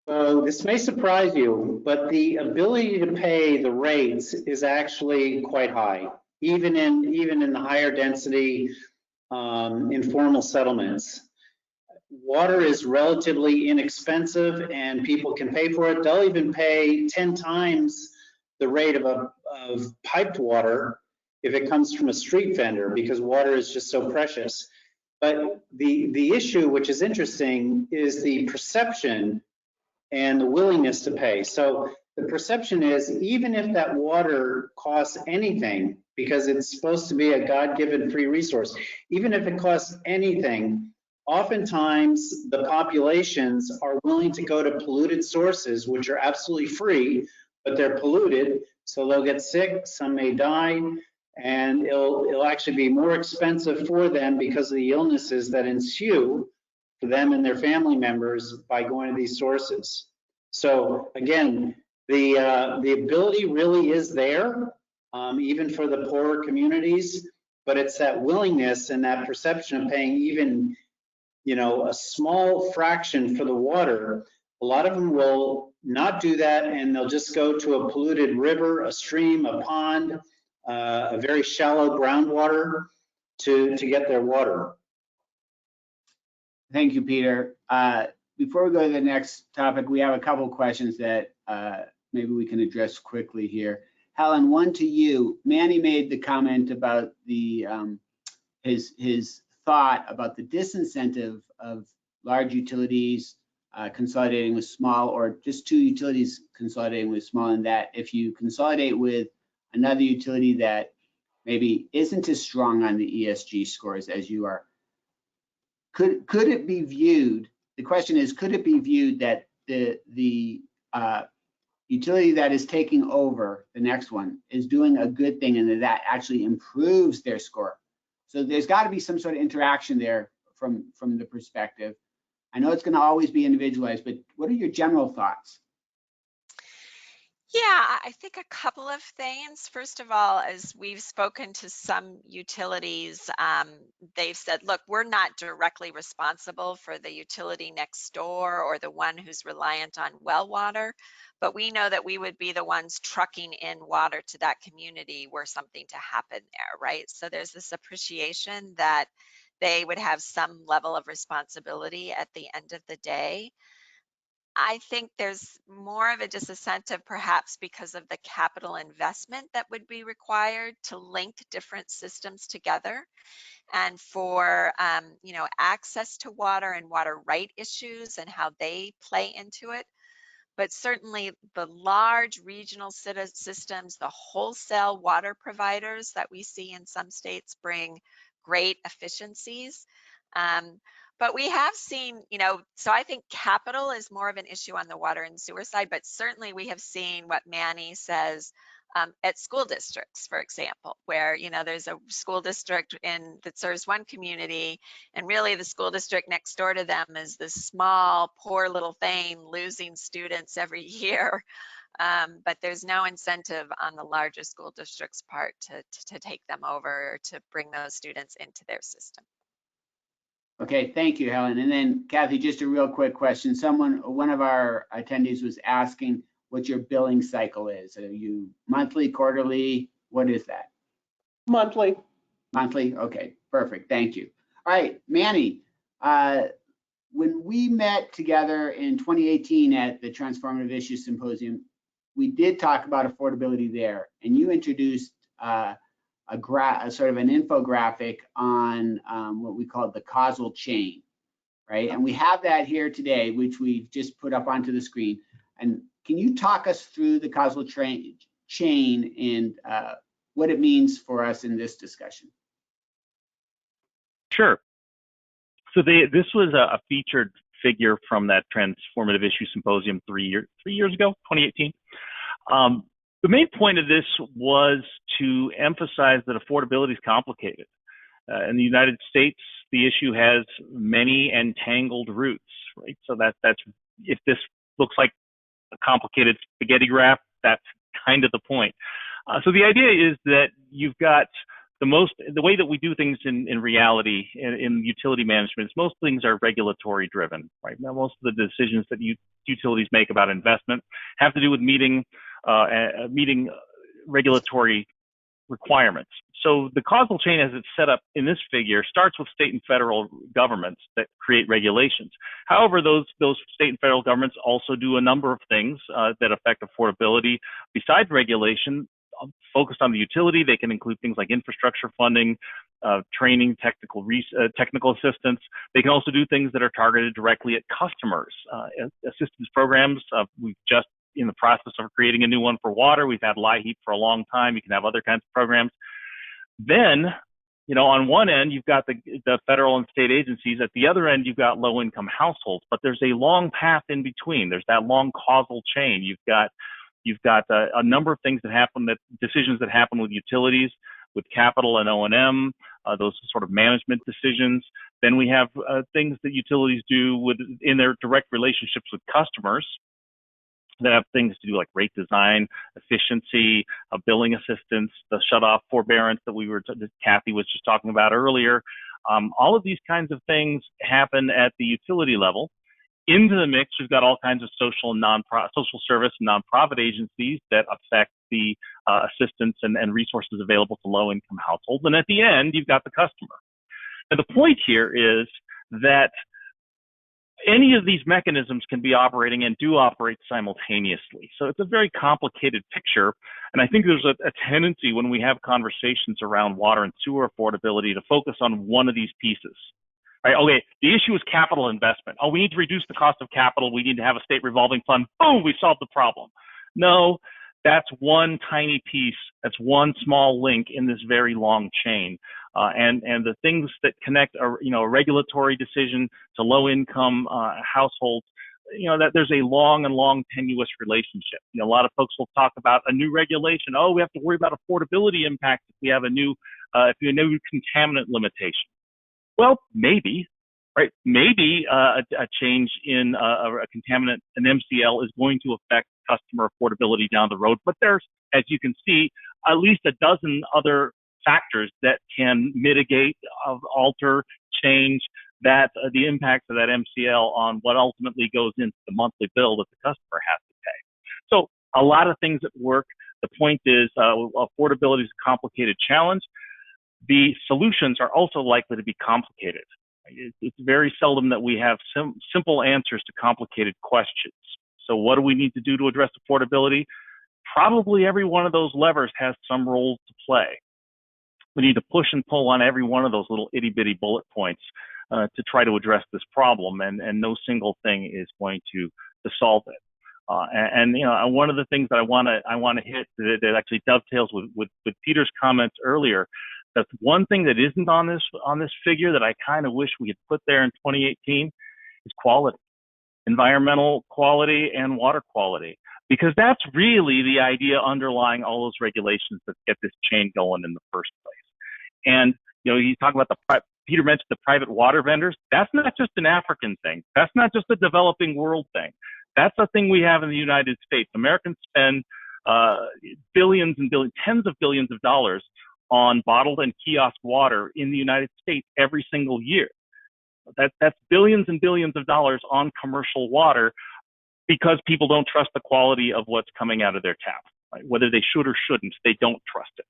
E: This may surprise you, but the ability to pay the rates is actually quite high, even in the higher density informal settlements. Water is relatively inexpensive and people can pay for it. They'll even pay 10 times the rate of piped water if it comes from a street vendor, because water is just so precious. But the issue, which is interesting, is the perception and the willingness to pay. So the perception is, even if that water costs anything, because it's supposed to be a God-given free resource, even if it costs anything, oftentimes the populations are willing to go to polluted sources, which are absolutely free, but they're polluted, so they'll get sick, some may die, and it'll actually be more expensive for them because of the illnesses that ensue for them and their family members by going to these sources. So again, the ability really is there, even for the poorer communities, but it's that willingness and that perception of paying even, a small fraction for the water. A lot of them will not do that, and they'll just go to a polluted river, a stream, a pond, a very shallow groundwater to get their water.
B: Thank you, Peter. Before we go to the next topic, we have a couple of questions that maybe we can address quickly here. Helen, one to you. Manny made the comment about the his thought about the disincentive of large utilities consolidating with small, or just two utilities consolidating with small, and that if you consolidate with another utility that maybe isn't as strong on the ESG scores as you are, could it be viewed, the question is, could it be viewed that the utility that is taking over the next one is doing a good thing and that actually improves their score? So there's got to be some sort of interaction there from the perspective. I know it's going to always be individualized, but what are your general thoughts?
C: Yeah, I think a couple of things. First of all, as we've spoken to some utilities, they've said, look, we're not directly responsible for the utility next door or the one who's reliant on well water, but we know that we would be the ones trucking in water to that community were something to happen there, right? So there's this appreciation that they would have some level of responsibility at the end of the day. I think there's more of a disincentive perhaps because of the capital investment that would be required to link different systems together, and for access to water and water right issues and how they play into it. But certainly the large regional systems, the wholesale water providers that we see in some states bring great efficiencies. But we have seen, so I think capital is more of an issue on the water and sewer side, but certainly we have seen what Manny says at school districts, for example, where, there's a school district that serves one community, and really the school district next door to them is this small, poor little thing losing students every year. But there's no incentive on the larger school district's part to take them over or to bring those students into their system.
B: Okay, thank you, Helen. And then Cathy, just a real quick question. One of our attendees was asking what your billing cycle is. Are you monthly, quarterly? What is that?
F: Monthly.
B: Monthly? Okay, perfect. Thank you. All right, Manny, when we met together in 2018 at the Transformative Issues Symposium, we did talk about affordability there, and you introduced a sort of an infographic on what we call the causal chain, right? And we have that here today, which we just put up onto the screen. And can you talk us through the causal chain and what it means for us in this discussion?
D: Sure. So this was a featured figure from that Transformative Issues Symposium 3 years ago, 2018. The main point of this was to emphasize that affordability is complicated. In the United States, the issue has many entangled roots, right? So that's if this looks like a complicated spaghetti wrap, that's kind of the point. So the idea is that you've got the way that we do things in reality in utility management is most things are regulatory driven, right? Now, most of the decisions that utilities make about investment have to do with meeting regulatory requirements. So the causal chain as it's set up in this figure starts with state and federal governments that create regulations. However, those state and federal governments also do a number of things that affect affordability besides regulation. Focused on the utility, they can include things like infrastructure funding, training, technical assistance. They can also do things that are targeted directly at customers. Assistance programs, we've just in the process of creating a new one for water. We've had LIHEAP for a long time. You can have other kinds of programs. Then, on one end, you've got the federal and state agencies. At the other end, you've got low-income households. But there's a long path in between. There's that long causal chain. You've got a number of things that happen, decisions that happen with utilities, with capital and O&M, those sort of management decisions. Then we have things that utilities do in their direct relationships with customers that have things to do like rate design, efficiency, billing assistance, the shut-off forbearance that Cathy was just talking about earlier. All of these kinds of things happen at the utility level. Into the mix, we've got all kinds of social service and nonprofit agencies that affect the assistance and resources available to low-income households. And at the end, you've got the customer. And the point here is that any of these mechanisms can be operating and do operate simultaneously. So it's a very complicated picture. And I think there's a tendency when we have conversations around water and sewer affordability to focus on one of these pieces. Right, okay, the issue is capital investment. Oh, we need to reduce the cost of capital. We need to have a state revolving fund. Boom, we solved the problem. No, that's one tiny piece. That's one small link in this very long chain. And the things that connect a regulatory decision to low-income households, that there's a long tenuous relationship. A lot of folks will talk about a new regulation. Oh, we have to worry about affordability impact if we have a new contaminant limitation. Well, maybe, right? Maybe a change in a contaminant, an MCL, is going to affect customer affordability down the road. But there's, as you can see, at least a dozen other factors that can mitigate, alter, change the impact of that MCL on what ultimately goes into the monthly bill that the customer has to pay. So a lot of things at work. The point is affordability is a complicated challenge. The solutions are also likely to be complicated. It's very seldom that we have simple answers to complicated questions. So what do we need to do to address affordability? Probably every one of those levers has some role to play. We need to push and pull on every one of those little itty-bitty bullet points to try to address this problem, and no single thing is going to solve it. One of the things that I want to hit that actually dovetails with Peter's comments earlier. That's one thing that isn't on this figure that I kind of wish we had put there in 2018 is quality, environmental quality and water quality, because that's really the idea underlying all those regulations that get this chain going in the first place. And you talk about Peter mentioned the private water vendors. That's not just an African thing. That's not just a developing world thing. That's a thing we have in the United States. Americans spend billions and billions, tens of billions of dollars on bottled and kiosk water in the United States every single year. That's billions and billions of dollars on commercial water because people don't trust the quality of what's coming out of their tap. Right? Whether they should or shouldn't, they don't trust it.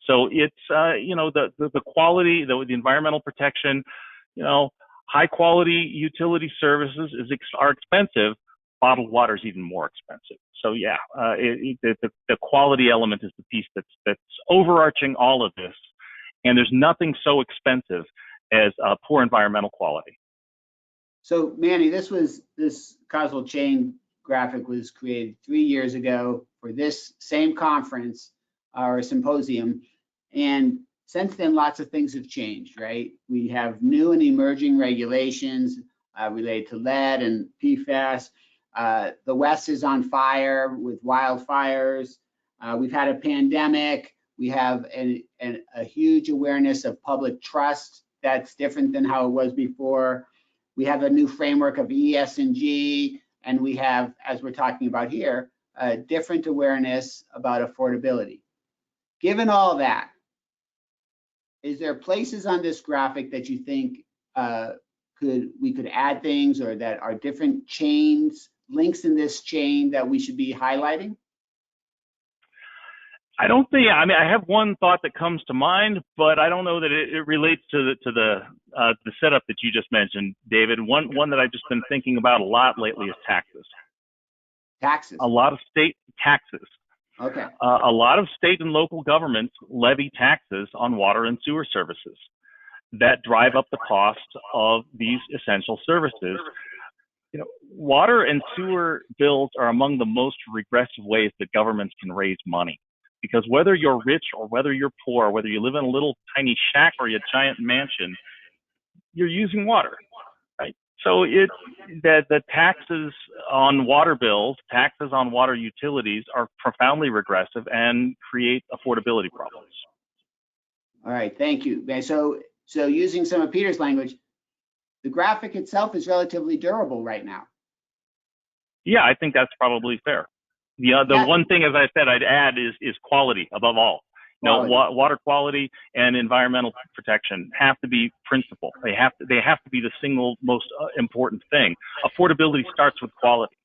D: So it's the quality, the environmental protection, high quality utility services are expensive. Bottled water is even more expensive. So yeah, the quality element is the piece that's overarching all of this. And there's nothing so expensive as poor environmental quality.
B: So Manny, this causal chain graphic was created 3 years ago for this same conference or symposium. And since then, lots of things have changed, right? We have new and emerging regulations related to lead and PFAS. The West is on fire with wildfires. We've had a pandemic. We have a huge awareness of public trust that's different than how it was before. We have a new framework of ESG, and we have, as we're talking about here, a different awareness about affordability. Given all that, is there places on this graphic that you think we could add things, or that are different chains, links in this chain that we should be highlighting?
D: I don't think. I mean, I have one thought that comes to mind, but I don't know that it relates to the setup that you just mentioned, David. One that I've just been thinking about a lot lately is taxes.
B: Taxes.
D: A lot of state taxes.
B: Okay.
D: A lot of state and local governments levy taxes on water and sewer services that drive up the cost of these essential services. Water and sewer bills are among the most regressive ways that governments can raise money. Because whether you're rich or whether you're poor, whether you live in a little tiny shack or a giant mansion, you're using water, right? So the taxes on water bills, taxes on water utilities are profoundly regressive and create affordability problems.
B: All right, thank you. So using some of Peter's language, the graphic itself is relatively durable right now.
D: Yeah, I think that's probably fair. The one thing, as I said, I'd add is quality above all. Water quality and environmental protection have to be principal. They have to be the single most important thing. Affordability starts with quality,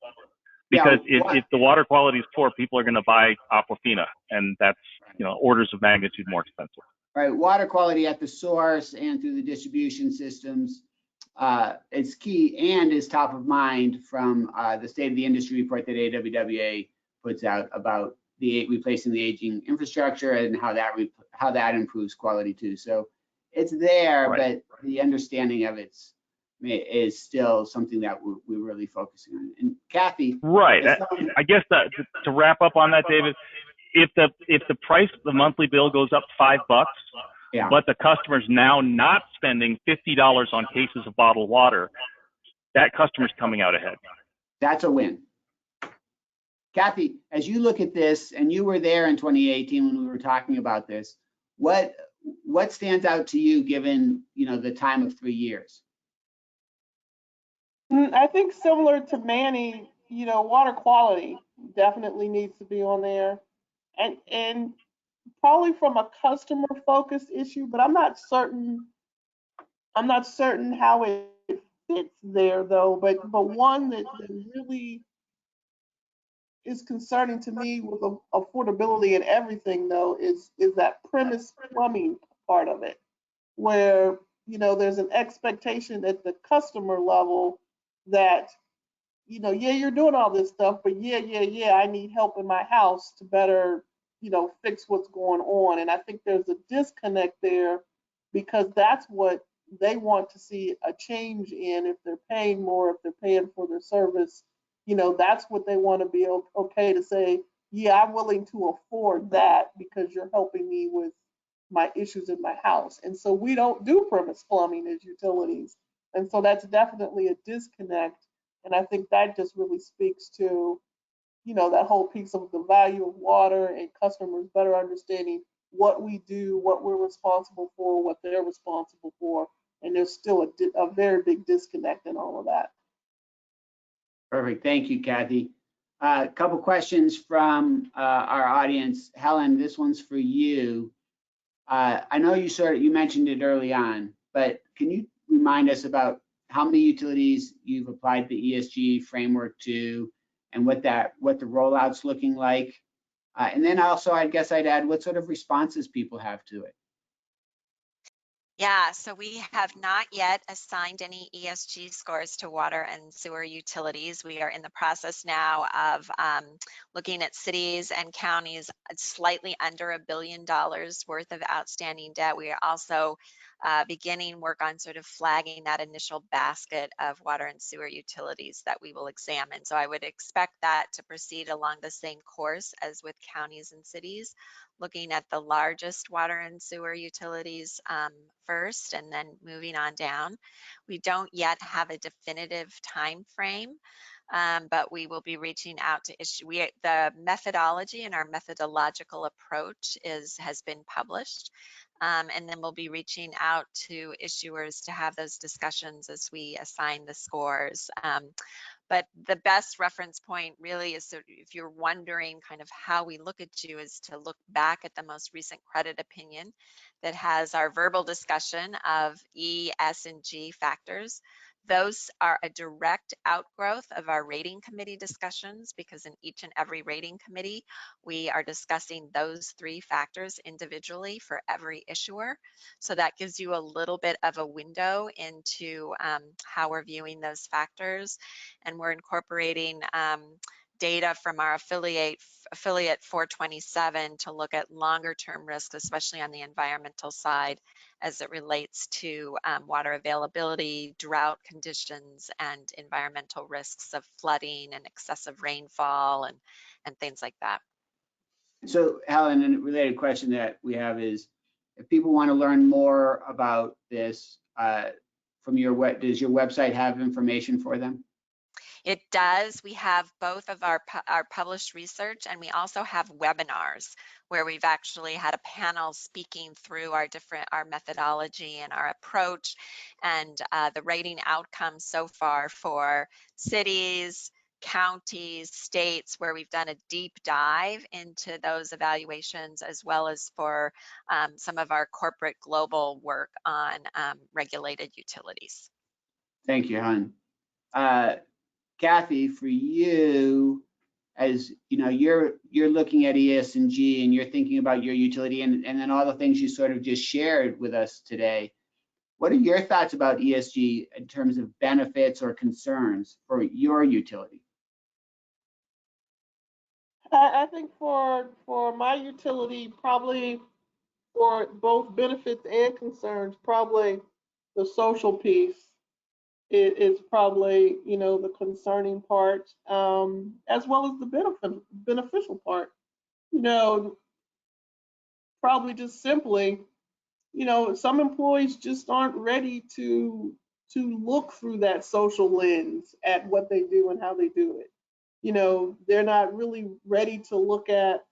D: because if the water quality is poor, people are going to buy Aquafina, and that's orders of magnitude more expensive.
B: Right, water quality at the source and through the distribution systems is key and is top of mind from the State of the Industry report that AWWA puts out about replacing the aging infrastructure and how that improves quality too. So it's there, right, but the understanding of it is still something that we're really focusing on. And Cathy,
D: right? I guess that to wrap up on that, David, if the price of the monthly bill goes up $5, yeah, but the customer's now not spending $50 on cases of bottled water, that customer's coming out ahead.
B: That's a win. Cathy, as you look at this, and you were there in 2018 when we were talking about this, what stands out to you given the time of 3 years?
F: I think similar to Manny, water quality definitely needs to be on there, and probably from a customer focused issue, but I'm not certain how it fits there though. But one that really is concerning to me with affordability and everything though is that premise plumbing part of it, where there's an expectation at the customer level that yeah, you're doing all this stuff, but yeah, I need help in my house to better fix what's going on. And I think there's a disconnect there, because that's what they want to see a change in. If they're paying more, if they're paying for their service, that's what they want to be okay to say, yeah, I'm willing to afford that because you're helping me with my issues in my house. And so we don't do premise plumbing as utilities. And so that's definitely a disconnect. And I think that just really speaks to, that whole piece of the value of water and customers better understanding what we do, what we're responsible for, what they're responsible for. And there's still a very big disconnect in all of that.
B: Perfect. Thank you, Cathy. A couple questions from our audience. Helen, this one's for you. I know you mentioned it early on, but can you remind us about how many utilities you've applied the ESG framework to, and what the rollout's looking like? And then also, I guess I'd add what sort of responses people have to it.
C: Yeah, so we have not yet assigned any ESG scores to water and sewer utilities. We are in the process now of looking at cities and counties slightly under $1 billion worth of outstanding debt. We are also beginning work on sort of flagging that initial basket of water and sewer utilities that we will examine. So I would expect that to proceed along the same course as with counties and cities, looking at the largest water and sewer utilities first and then moving on down. We don't yet have a definitive time frame, but we will be reaching out to issue. The methodology and our methodological approach has been published, and then we'll be reaching out to issuers to have those discussions as we assign the scores. But the best reference point really is, so if you're wondering kind of how we look at you, is to look back at the most recent credit opinion that has our verbal discussion of E, S, and G factors. Those are a direct outgrowth of our rating committee discussions, because in each and every rating committee, we are discussing those 3 factors individually for every issuer. So that gives you a little bit of a window into how we're viewing those factors. And we're incorporating data from our affiliate 427 to look at longer term risks, especially on the environmental side, as it relates to water availability, drought conditions, and environmental risks of flooding and excessive rainfall and things like that.
B: So Helen, a related question that we have is, if people want to learn more about this from your does your website have information for them?
C: It does. We have both of our published research, and we also have webinars where we've actually had a panel speaking through our methodology and our approach and the rating outcomes so far for cities, counties, states, where we've done a deep dive into those evaluations, as well as for some of our corporate global work on regulated utilities.
B: Thank you, Helen. Cathy, for you, as you know, you're looking at ESG and you're thinking about your utility and then all the things you sort of just shared with us today. What are your thoughts about ESG in terms of benefits or concerns for your utility?
F: I think for my utility, probably for both benefits and concerns, probably the social piece is probably, you know, the concerning part, as well as the beneficial part. You know, probably just simply, you know, some employees just aren't ready to look through that social lens at what they do and how they do it. You know, they're not really ready to look at,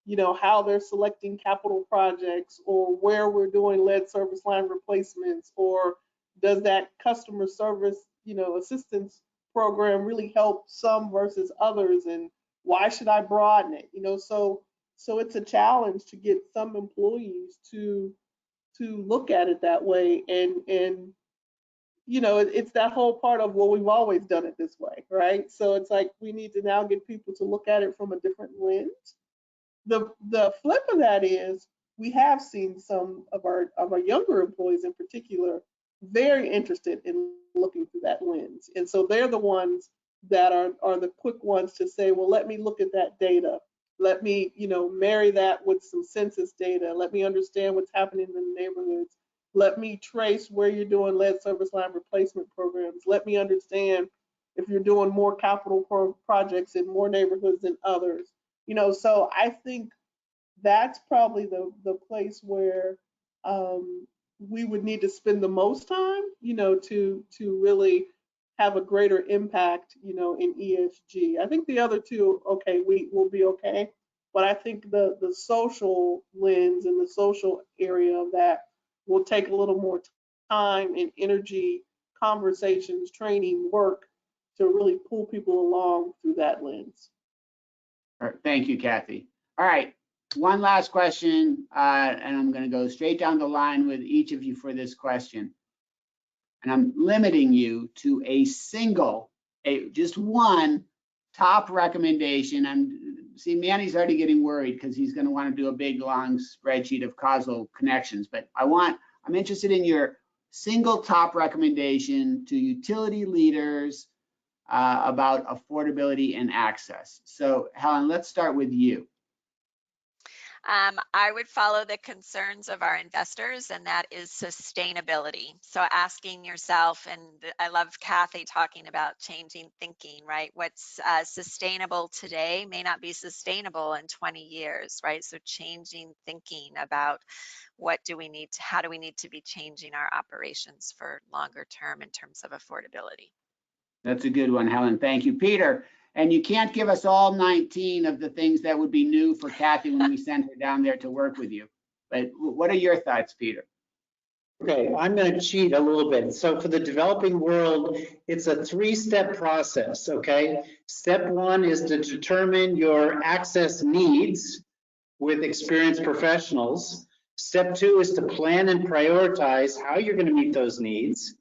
F: you know, how they're selecting capital projects, or where we're doing lead service line replacements, or does that customer service, you know, assistance program really help some versus others, and why should I broaden it? You know, so it's a challenge to get some employees to look at it that way, and you know, it's that whole part of, well, we've always done it this way, right? So it's like we need to now get people to look at it from a different lens. The flip of that is, we have seen some of our younger employees in particular very interested in looking through that lens, and so they're the ones that are the quick ones to say, well, let me look at that data, let me, you know, marry that with some census data, let me understand what's happening in the neighborhoods, let me trace where you're doing lead service line replacement programs, let me understand if you're doing more capital projects in more neighborhoods than others. You know, so I think that's probably the place where we would need to spend the most time, you know, to really have a greater impact, you know, in ESG. I think the other two, okay, we will be okay, but I think the social lens and the social area of that will take a little more time and energy, conversations, training, work to really pull people along through that lens.
B: All right, thank you, Cathy. All right, one last question, and I'm going to go straight down the line with each of you for this question. And I'm limiting you to a single, just one top recommendation. And see, Manny's already getting worried because he's going to want to do a big, long spreadsheet of causal connections. But I want I'm interested in your single top recommendation to utility leaders about affordability and access. So Helen, let's start with you.
C: I would follow the concerns of our investors, and that is sustainability. So asking yourself, and I love Cathy talking about changing thinking, right? What's sustainable today may not be sustainable in 20 years, right? So changing thinking about what do we need to, how do we need to be changing our operations for longer term in terms of affordability.
B: That's a good one, Helen. Thank you, Peter. And you can't give us all 19 of the things that would be new for Cathy when we send her down there to work with you. But what are your thoughts, Peter?
E: Okay, I'm going to cheat a little bit. So for the developing world, it's a 3-step process, okay? Step 1 is to determine your access needs with experienced professionals. Step 2 is to plan and prioritize how you're going to meet those needs.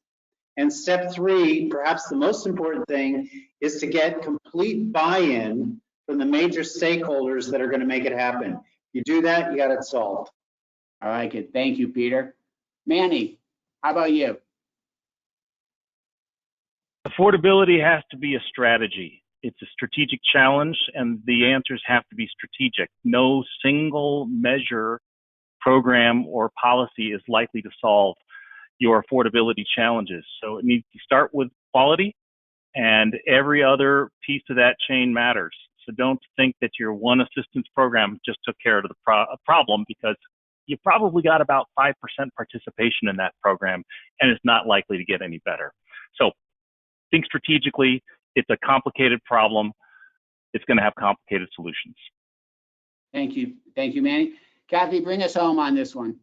E: And step 3, perhaps the most important thing, is to get complete buy-in from the major stakeholders that are going to make it happen. You do that, you got it solved.
B: I like it. Thank you, Peter. Manny, how about you?
D: Affordability has to be a strategy. It's a strategic challenge, and the answers have to be strategic. No single measure, program, or policy is likely to solve your affordability challenges. So it needs to start with quality, and every other piece of that chain matters. So don't think that your one assistance program just took care of the problem, because you probably got about 5% participation in that program, and it's not likely to get any better. So think strategically. It's a complicated problem. It's going to have complicated solutions.
B: Thank you. Thank you, Manny. Cathy, bring us home on this one.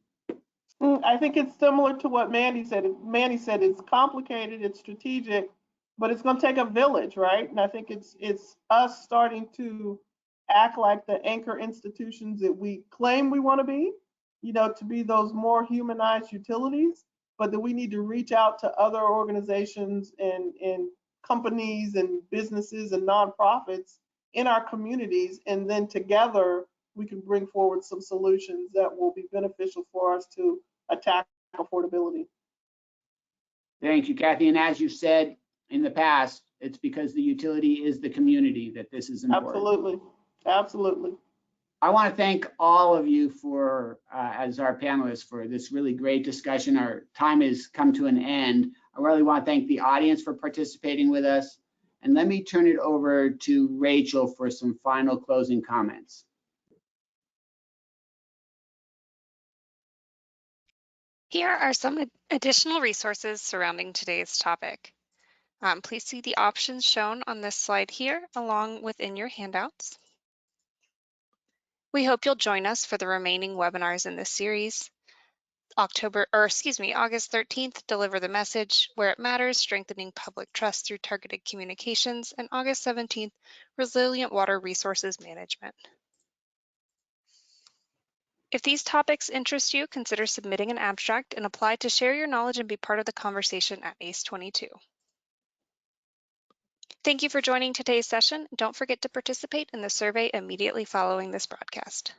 F: I think it's similar to what Mandy said. Mandy said it's complicated, it's strategic, but it's going to take a village, right? And I think it's us starting to act like the anchor institutions that we claim we want to be, you know, to be those more humanized utilities, but that we need to reach out to other organizations and companies and businesses and nonprofits in our communities, and then together we can bring forward some solutions that will be beneficial for us to attack affordability.
B: Thank you, Cathy. And as you said in the past, it's because the utility is the community that this is important.
F: Absolutely. Absolutely.
B: I want to thank all of you for, as our panelists, for this really great discussion. Our time has come to an end. I really want to thank the audience for participating with us. And let me turn it over to Rachel for some final closing comments.
A: Here are some additional resources surrounding today's topic. Please see the options shown on this slide here, along with in your handouts. We hope you'll join us for the remaining webinars in this series. August 13th, Deliver the Message, Where It Matters, Strengthening Public Trust Through Targeted Communications, and August 17th, Resilient Water Resources Management. If these topics interest you, consider submitting an abstract and apply to share your knowledge and be part of the conversation at ACE22. Thank you for joining today's session. Don't forget to participate in the survey immediately following this broadcast.